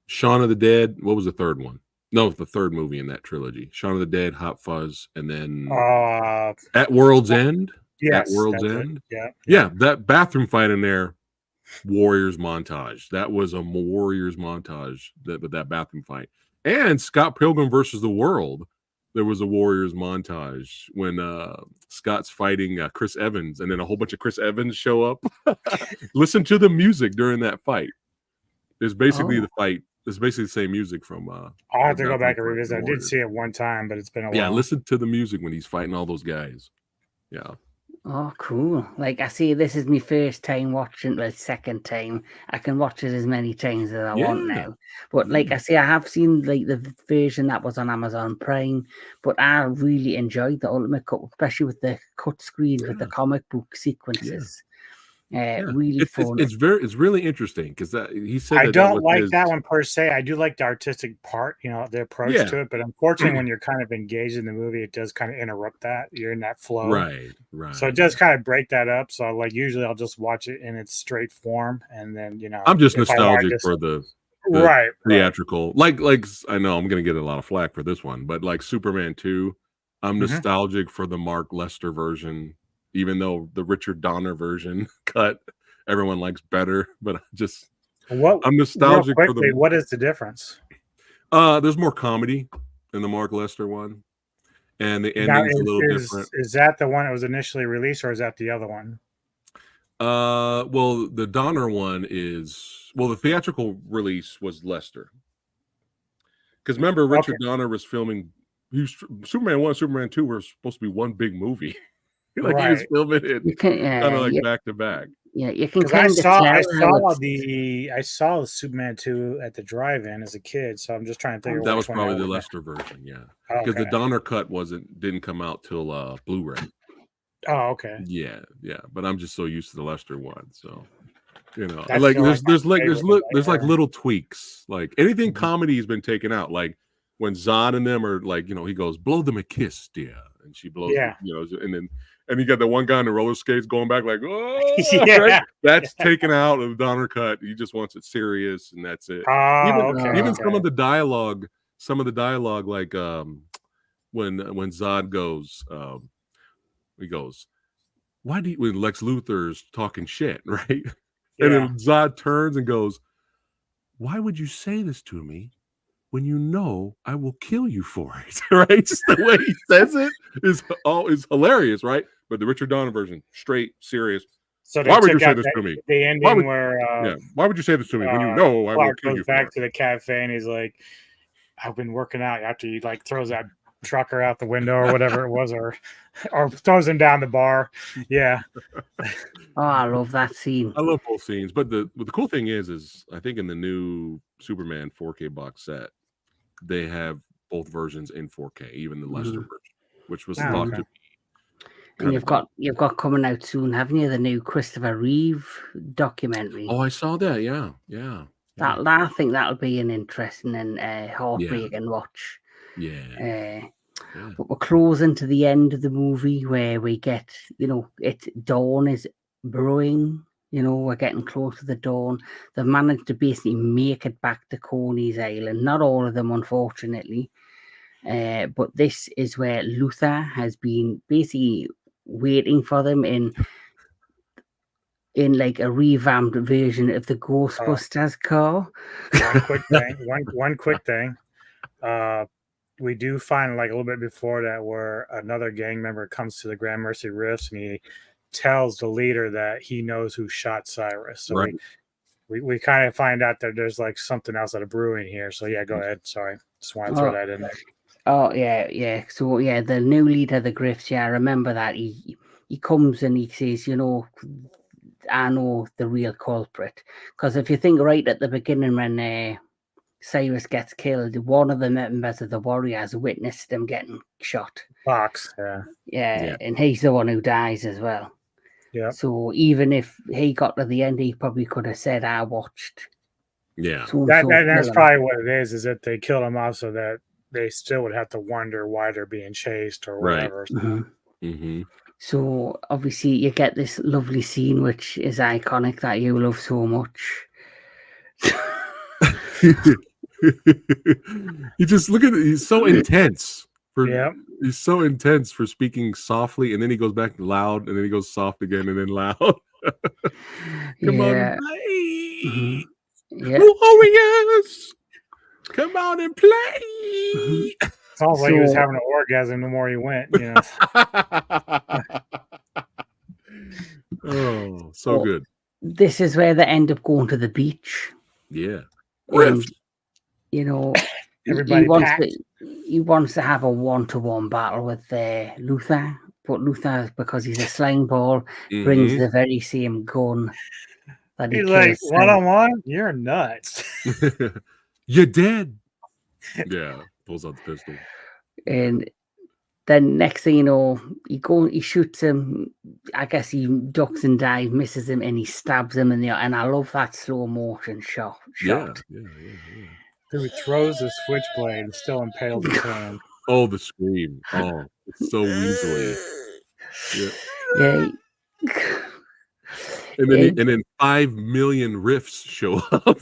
Shaun of the Dead. What was the third one? No, the third movie in that trilogy. Shaun of the Dead, Hot Fuzz, and then At World's End. Yes, At World's End. Yeah, that bathroom fight in there, Warriors montage. That was a Warriors montage. That bathroom fight. And Scott Pilgrim versus the World. There was a Warriors montage when Scott's fighting Chris Evans, and then a whole bunch of Chris Evans show up. Listen to the music during that fight. It's basically the fight. It's basically the same music from. I'll have to go back and revisit. I did see it one time, but it's been a while. Yeah, listen to the music when he's fighting all those guys. Yeah. Oh, cool. Like, I see this is my first time watching, well, second time. I can watch it as many times as I want now. But like I say, I have seen like the version that was on Amazon Prime, but I really enjoyed the Ultimate Cut, especially with the cut screen with the comic book sequences. Really fun. It's really interesting because he said I don't like that one per se. I do like the artistic part, the approach to it. But unfortunately, when you're kind of engaged in the movie, it does kind of interrupt that. You're in that flow, right? So it does kind of break that up. So like usually, I'll just watch it in its straight form, and then I'm just nostalgic for the theatrical. Like I know I'm going to get a lot of flack for this one, but like Superman 2, I'm nostalgic for the Mark Lester version. Even though the Richard Donner version cut everyone likes better, but I'm nostalgic for the. What is the difference? There's more comedy in the Mark Lester one, and the ending's a little different. Is that the one that was initially released, or is that the other one? Well, the Donner one is the theatrical release was Lester, because remember Richard Donner was filming. Superman 1, Superman 2 were supposed to be one big movie. He was filming it kind of like back to back. Yeah, you can kind of tell. I saw the Superman 2 at the drive-in as a kid, so I'm just trying to think. That was probably the Lester version, because the Donner cut didn't come out till Blu-ray. Oh, okay. Yeah, but I'm just so used to the Lester one, so like there's like little tweaks, like anything comedy has been taken out, like when Zod and them are like, he goes, "Blow them a kiss, dear," and she blows, and you got the one guy on the roller skates going back like, "Oh," right? That's taken out of the Donner cut. He just wants it serious, and that's it. Even some of the dialogue, like when Zod goes, he goes, "Why do you?" When Lex Luthor's talking shit, right? And then Zod turns and goes, "Why would you say this to me when you know I will kill you for it?" Right? Just the way he says it is hilarious, right? But the Richard Donner version, straight, serious. So why would you say this to me? The ending where why would you say this to me when you know I will kill you for it? Goes back to the cafe and he's like, "I've been working out," after he like throws that trucker out the window or whatever it was, or throws him down the bar. Yeah. Oh, I love that scene. I love both scenes, but the cool thing is I think in the new Superman 4K box set, they have both versions in 4K, even the Lester version, which was thought to be. And you've got coming out soon, haven't you? The new Christopher Reeve documentary. Oh, I saw that. Yeah. I think that'll be an interesting and heartbreaking watch. Yeah. But we're closing to the end of the movie where we get, dawn is brewing. We're getting close to the dawn. They've managed to basically make it back to Coney's Island. Not all of them, unfortunately. But this is where Luther has been basically waiting for them in like a revamped version of the Ghostbusters car. One quick thing. We do find like a little bit before that where another gang member comes to the Grand Mercy Rifts and he tells the leader that he knows who shot Cyrus. So Right. we kind of find out that there's like something else that are brewing here. So yeah, go ahead. Sorry. Just want to throw that in there. Oh yeah. So yeah, the new leader of the Grifts, yeah, I remember that. He comes and he says, I know the real culprit. Because if you think right at the beginning when Cyrus gets killed, one of the members of the Warriors witnessed him getting shot. Fox, yeah, and he's the one who dies as well. Yeah. So even if he got to the end, he probably could have said, "I watched." Yeah. That's probably what it is that they killed him off so that they still would have to wonder why they're being chased or whatever. Right. So obviously you get this lovely scene, which is iconic that you love so much. You just look at it. He's so intense. Yeah. He's so intense for speaking softly, and then he goes back loud, and then he goes soft again, and then loud. Come on, play. Warriors, come on and play. Sounds like he was having an orgasm the more he went. Oh, so good. This is where they end up going to the beach. Yeah. And, everybody he wants to have a one-to-one battle with Luther, but Luther, because he's a slime ball, brings the very same gun that he's like, one-on-one? You're nuts. You're dead. Yeah, pulls out the pistol. And then next thing you know, he shoots him. I guess he ducks and dives, misses him, and he stabs him in the eye. And I love that slow motion shot. Yeah. Who throws the switchblade and still impaled his hand. Oh, the scream. Oh, it's so weaselly. Yeah. And then 5 million riffs show up.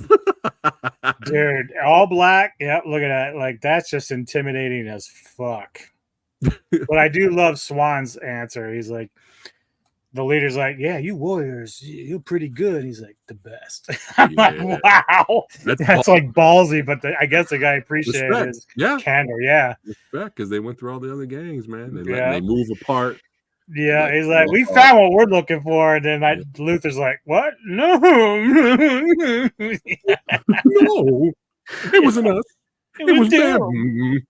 Dude, all black. Yep, look at that. Like, that's just intimidating as fuck. But I do love Swan's answer. He's like, the leader's like, yeah, you warriors, you're pretty good. He's like, the best. I'm like, wow. That's like ballsy, but I guess the guy appreciated his candor. Yeah. Respect, because they went through all the other gangs, man. They move apart. Yeah, he's like, we found what we're looking for. And then Luther's like, what? No. No. It wasn't us. It was them.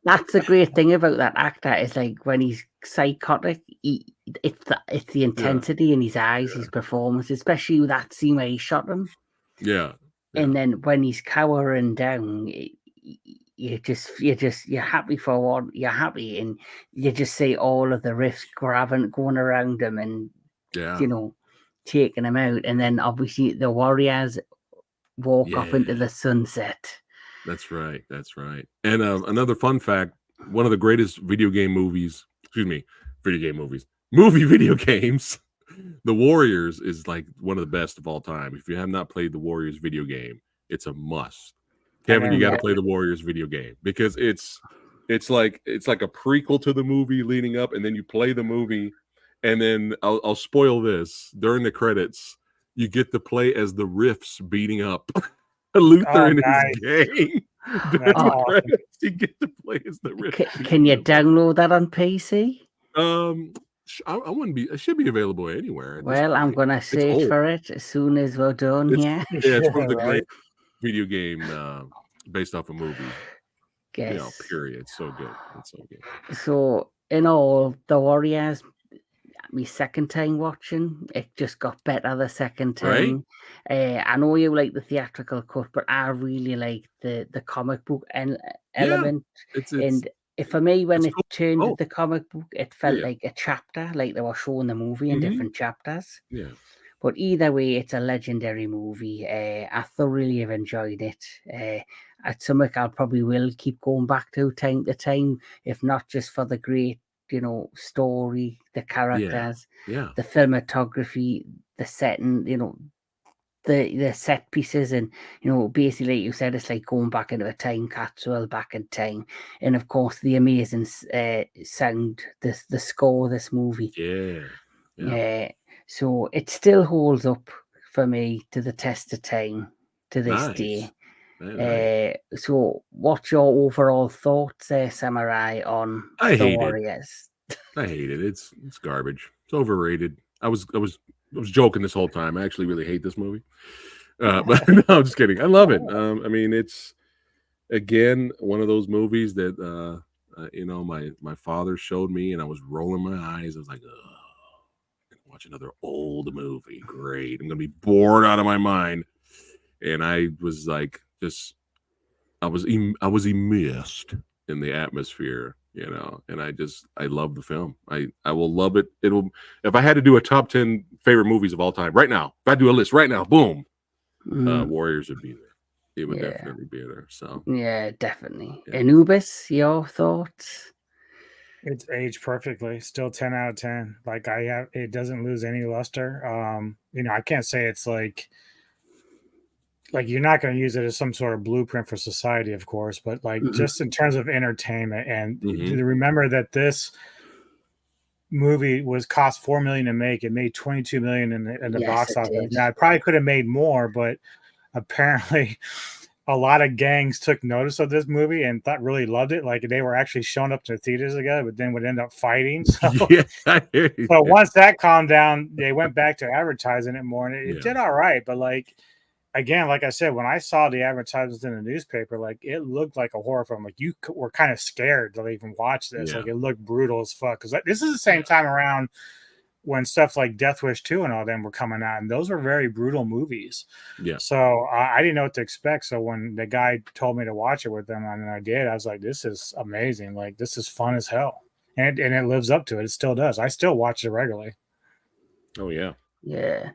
That's the great thing about that actor is like when he's psychotic, it's the intensity in his eyes, his performance, especially with that scene where he shot him. Yeah. And then when he's cowering down, you're happy for what you're happy, and you just see all of the riffs going around him and taking him out, and then obviously the warriors walk off into the sunset. That's right. And another fun fact: one of the greatest movie video games, The Warriors, is like one of the best of all time. If you have not played the Warriors video game, it's a must. Kevin, you got to play the Warriors video game because it's like a prequel to the movie leading up, and then you play the movie, and then I'll spoil this during the credits. You get to play as the Riffs beating up Luther and his gang. You get to play as the Riffs. Can you download that on PC? I wouldn't be. It should be available anywhere. Well, I'm gonna search for it as soon as we're done here. Yeah, it's one of the great video game based off a movie. Period. It's so good. It's so good. So in all, the Warriors, my second time watching, it just got better the second time. Right? I know you like the theatrical cut, but I really like the comic book element. And for me, when it turned to the comic book, it felt like a chapter, like they were showing the movie in different chapters. Yeah. But either way, it's a legendary movie. I thoroughly have enjoyed it. It's something I'll probably will keep going back to time to time, if not just for the great, story, the characters, the cinematography, the setting, the set pieces, and basically, like you said, it's like going back into a time capsule, back in time, and of course the amazing sound, the score of this movie. Yeah. So it still holds up for me to the test of time to this day. Nice. So what's your overall thoughts, Samurai, on I the hate it. Warriors? I hate it. It's garbage. It's overrated. I was joking this whole time. I actually really hate this movie. But no, I'm just kidding. I love it. I mean, it's again one of those movies that my father showed me, and I was rolling my eyes. I was like, oh, watch another old movie. Great. I'm gonna be bored out of my mind. And I was like, I was immersed in the atmosphere, and I love the film. I will love it. It'll, if I had to do a top 10 favorite movies of all time right now, if I do a list right now, boom, Warriors would be there. It would definitely be there. So yeah, definitely. Yeah. Anubis, your thoughts? It's aged perfectly. Still 10 out of 10. Like it doesn't lose any luster. I can't say it's like you're not going to use it as some sort of blueprint for society, of course, but just in terms of entertainment, and remember that this movie cost $4 million to make. It made $22 million in the box office. Now it probably could have made more, but apparently a lot of gangs took notice of this movie and really loved it. Like they were actually showing up to the theaters together, but then would end up fighting. So, so once that calmed down, they went back to advertising it more, and it did all right. But again, like I said, when I saw the advertisements in the newspaper, it looked like a horror film. Like you were kind of scared to even watch this. Like it looked brutal as fuck. Because this is the same time around when stuff like Death Wish 2 and all them were coming out, and those were very brutal movies. Yeah. So I didn't know what to expect. So when the guy told me to watch it with them, and I did, I was like, this is amazing. Like this is fun as hell, and it lives up to it. It still does. I still watch it regularly. Oh yeah. Yeah.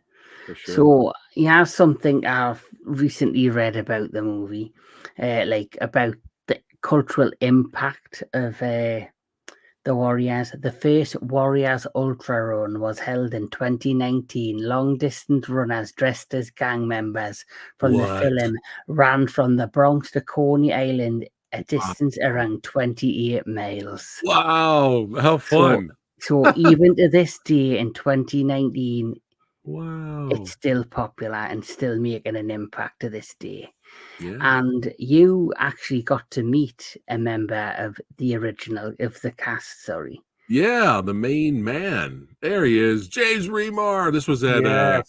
For sure. So you have something I've recently read about the movie, about the cultural impact of the Warriors. The first Warriors Ultra Run was held in 2019. Long distance runners dressed as gang members from the film ran from the Bronx to Coney Island, a distance around 28 miles. Wow, how fun! So even to this day in 2019. Wow. It's still popular and still making an impact to this day. Yeah. And you actually got to meet a member of the cast, sorry. Yeah, the main man. There he is, James Remar. This was at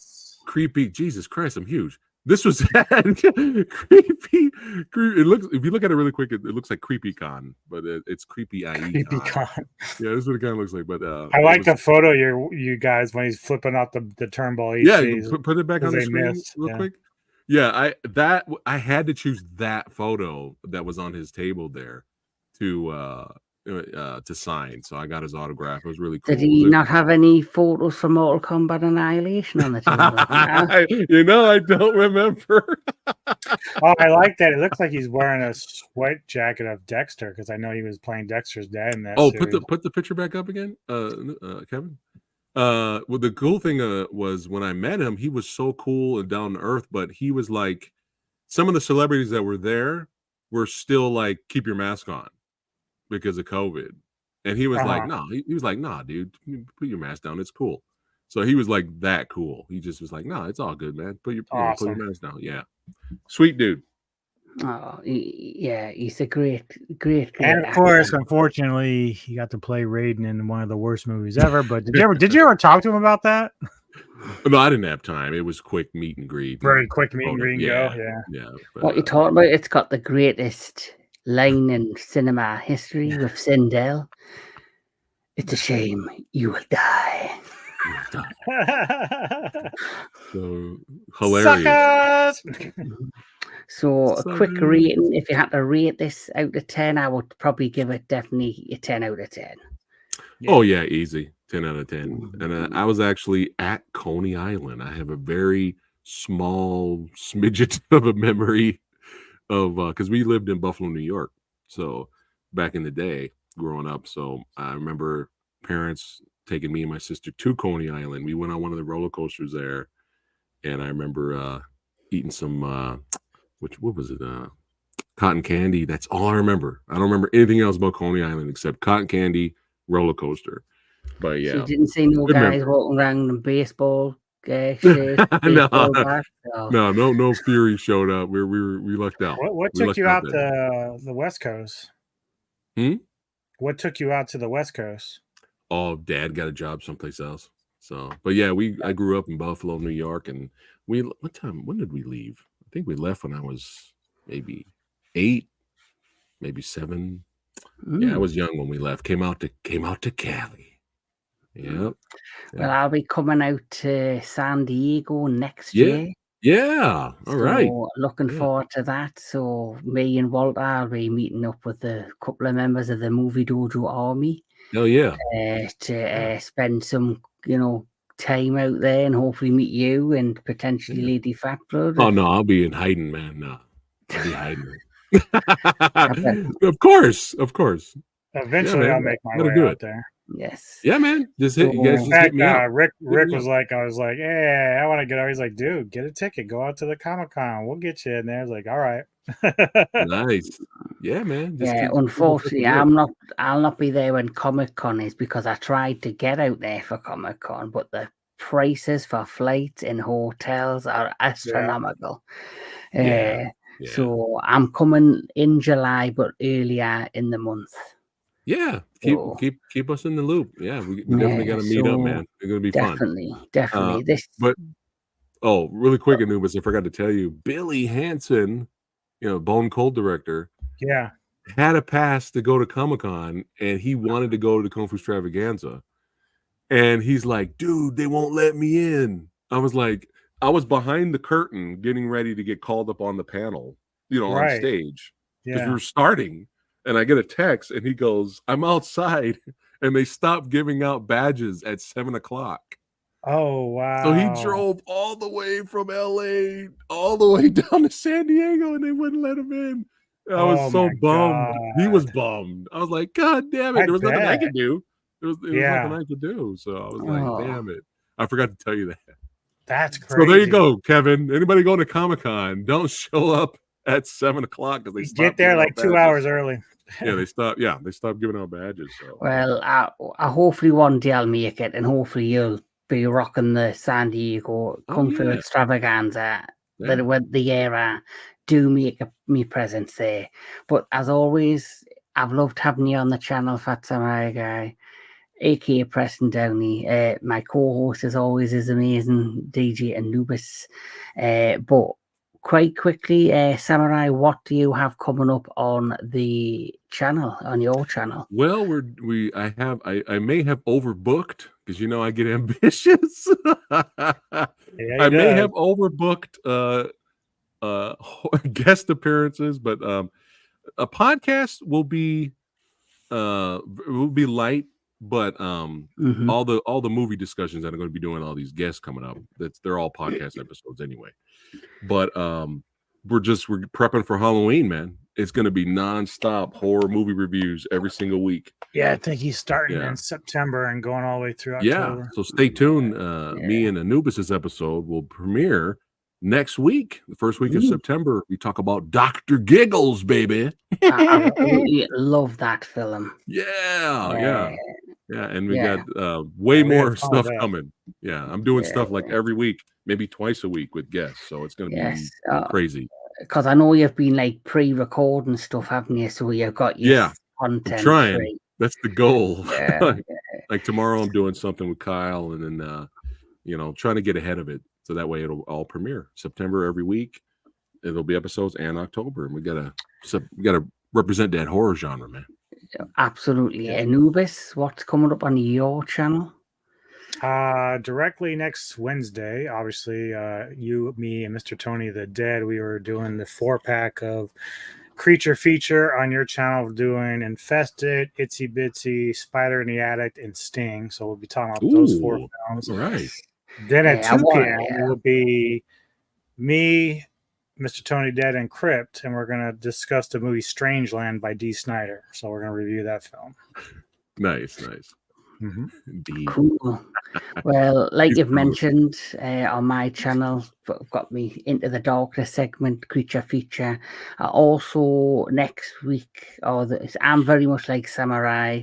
creepy. Jesus Christ, I'm huge. This was at creepy. It looks, if you look at it really quick, it looks like Creepy Con, but it's Creepy IE Con. Yeah, this is what it kind of looks like. But I like the photo you guys when he's flipping out the turnbuckle. Put it back on the screen real quick. Yeah, I had to choose that photo that was on his table there to sign. So I got his autograph. It was really cool. Did he not have any photos from Mortal Kombat Annihilation on the table? I don't remember. Oh, I like that. It looks like he's wearing a sweat jacket of Dexter, because I know he was playing Dexter's dad in that series. Put the picture back up again, Kevin. Well, the cool thing was when I met him, he was so cool and down to earth, but he was like, some of the celebrities that were there were still like, keep your mask on because of COVID. And he was like, no, he was like, nah, dude, put your mask down. It's cool. So he was like that cool. He just was like, no, it's all good, man. Put your mask down. Yeah. Sweet dude. Oh, yeah, he's a great and of course, unfortunately, he got to play Raiden in one of the worst movies ever. But did you ever talk to him about that? No, I didn't have time. It was quick meet and greet. Very quick meet and greet. Yeah. What you talking about? It's got the greatest line in cinema history with Sindel. It's a shame you will die. So hilarious. So a quick rating, if you had to rate this out of 10, I would probably give it definitely a 10 out of 10. Yeah. Oh yeah, easy. 10 out of 10. And I was actually at Coney Island. I have a very small smidget of a memory of because we lived in Buffalo, New York. So back in the day, growing up. So I remember parents taking me and my sister to Coney Island. We went on one of the roller coasters there. and I remember eating some what was it? Cotton candy. That's all I remember. I don't remember anything else about Coney Island except cotton candy, roller coaster. But So you yeah, didn't see no good guys memory. walking around in baseball shirts, no, baseball bats. Oh, no Fury showed up. We lucked out. What We took lucked you out out there. to the West Coast? Hmm? What took you out to the West Coast? Oh, Dad got a job someplace else. So, but yeah, I grew up in Buffalo, New York, and when did we leave? I think we left when I was maybe 8, maybe 7. Yeah, I was young when we left. Came out to Cali. Yep. Well, I'll be coming out to San Diego next Yeah. year. Yeah. All right. So looking Yeah. forward to that. So me and Walter will be meeting up with a couple of members of the Movie Dojo Army Oh yeah. to spend some, time out there and hopefully meet you and potentially Lady Fat Blood. Oh no, I'll be in hiding, man. No, I'll be hiding. bet. Of course. Eventually, man, I'll make my gotta way do out it. there. Yes. Yeah, man. Just hit. You So- guys In just hit fact, me up. Rick me was like, I was like, hey, I want to get out. He's like, dude, get a ticket, go out to the Comic-Con, we'll get you in there. I was like, all right. Nice. Yeah, man. Just Yeah, keep unfortunately, it. I'll not be there when Comic-Con is because I tried to get out there for Comic-Con, but the prices for flights and hotels are astronomical. Yeah. So I'm coming in July, but earlier in the month. Yeah. So- Keep us in the loop. Yeah, we definitely got to meet up, man. It's gonna be fun. Definitely. But really quick, Anubis, I forgot to tell you, Billy Hansen, Bone Cold director, Yeah. had a pass to go to Comic-Con, and he wanted to go to Kung Fu Extravaganza. And he's like, dude, they won't let me in. I was like, I was behind the curtain getting ready to get called up on the panel, on Right. stage, because we Yeah. were starting. And I get a text, and he goes, I'm outside, and they stopped giving out badges at 7:00. Oh, wow. So he drove all the way from LA all the way down to San Diego, and they wouldn't let him in. I was Oh, so my bummed. He was God. bummed. I was like, God damn it. I There was nothing I bet. could do. There was Yeah. nothing I could do. So I was like, Oh. damn it. I forgot to tell you that. That's crazy. So there you go, Kevin. Anybody going to Comic-Con, don't show up at 7:00 because they You stopped get there giving like out 2 badges. hours early. Yeah, they stopped giving out badges. So Well, I hopefully one day I'll make it, and hopefully you'll be rocking the San Diego Kung Fu yeah. Extravaganza. Yeah. With the era, do make me presence there. But as always, I've loved having you on the channel, Fat Samurai Guy, aka Preston Downey. My co-host as always is amazing, DJ Anubis. But quite quickly, Samurai, what do you have coming up on the channel, on your channel? Well, I may have overbooked because I get ambitious. I may have overbooked guest appearances, but a podcast will be light, but all the movie discussions that I'm going to be doing, all these guests coming up, they're all podcast episodes anyway. But we're prepping for Halloween, man. It's going to be nonstop horror movie reviews every single week. Yeah, I think he's starting in September and going all the way through October. Yeah, so stay tuned. Me and Anubis's episode will premiere next week, the first week of September. We talk about Dr. Giggles, baby. I absolutely love that film. Yeah. And we got way more stuff coming. Yeah, I'm doing stuff like every week, maybe twice a week with guests. So it's going to be crazy. Because I know you've been like pre-recording stuff, haven't you? So you've got your content. I'm trying. Free. That's the goal. Like tomorrow, I'm doing something with Kyle, and then trying to get ahead of it so that way it'll all premiere September every week. It'll be episodes and October, and we gotta represent that horror genre, man. Absolutely. Anubis, what's coming up on your channel? Directly next Wednesday, obviously, you, me, and Mr. Tony the Dead, we were doing the 4-pack of creature feature on your channel, doing Infested, Itsy Bitsy, Spider in the Attic, and Sting. So we'll be talking about those 4 films. All right. Then at 2 p.m. it will be me, Mr. Tony Dead, and Crypt, and we're going to discuss the movie Strangeland by D. Snyder. So we're going to review that film. Nice. Indeed. Cool. Well, like He's you've cool. mentioned on my channel, got me into the darkness segment, creature feature. Also, next week, I'm very much like Samurai.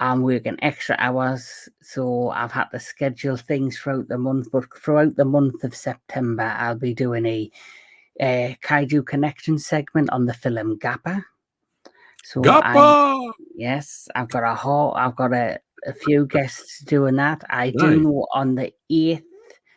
I'm working extra hours, so I've had to schedule things throughout the month. But throughout the month of September, I'll be doing a Kaiju Connection segment on the film Gappa. So Gappa! yes, I've got a few guests doing that. I do Nice. know on the 8th,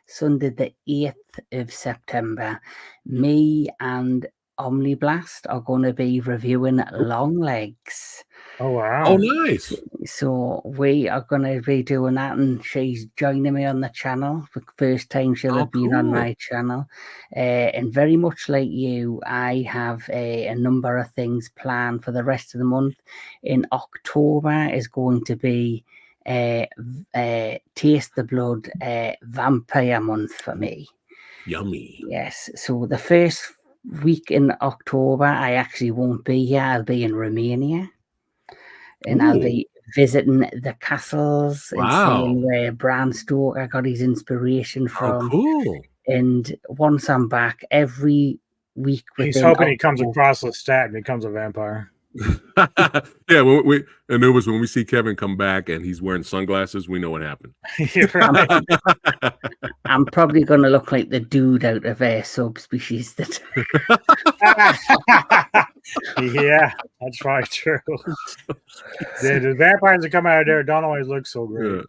Sunday the 8th of September, me and Omniblast are going to be reviewing Long Legs. Oh wow! Oh, nice. So we are going to be doing that, and she's joining me on the channel for the first time she'll have been on my channel. And very much like you, I have a number of things planned for the rest of the month. In October is going to be Taste the Blood Vampire Month for me. Yummy. Yes. So the first week in October, I actually won't be here. I'll be in Romania. And I'll be visiting the castles and seeing where Bram Stoker got his inspiration from. Oh, cool. And once I'm back, every week he's hoping he comes across the stat and becomes a vampire. Yeah, Anubis, when we see Kevin come back and he's wearing sunglasses, we know what happened. Right. I'm probably going to look like the dude out of Subspecies. Yeah, that's probably true. The vampires that come out of there don't always look so great. Yeah.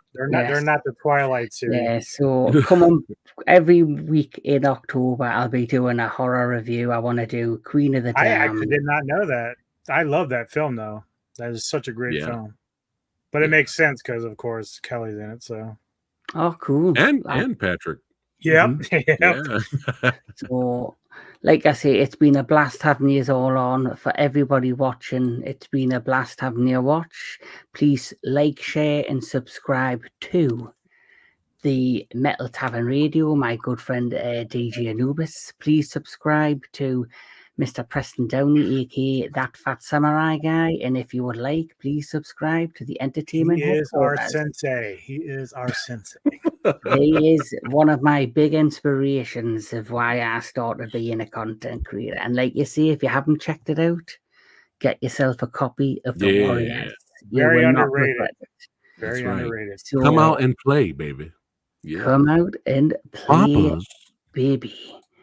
They're not the Twilight series. Yeah, so come on, every week in October I'll be doing a horror review. I want to do Queen of the Damned. I actually did not know that. I love that film though. That is such a great film. But it makes sense because of course Kelly's in it. So cool. And Patrick. Yep. Mm-hmm. So like I say, it's been a blast having you all on. For everybody watching, it's been a blast having you watch. Please like, share, and subscribe to the Metal Tavern Radio, my good friend DJ Anubis. Please subscribe to Mr. Preston Downey, aka That Phat Samurai Guy. And if you would like, please subscribe to the Entertainment He is our sensei. He is our sensei. He is one of my big inspirations of why I started being a content creator. And like you say, if you haven't checked it out, get yourself a copy of The Warriors. Very underrated. Very underrated. So, come out and play, baby. Come out and play, baby.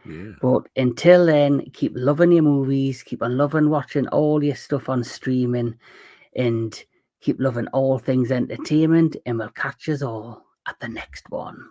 Yeah. But until then, keep loving your movies, keep on loving watching all your stuff on streaming, and keep loving all things entertainment, and we'll catch us all at the next one.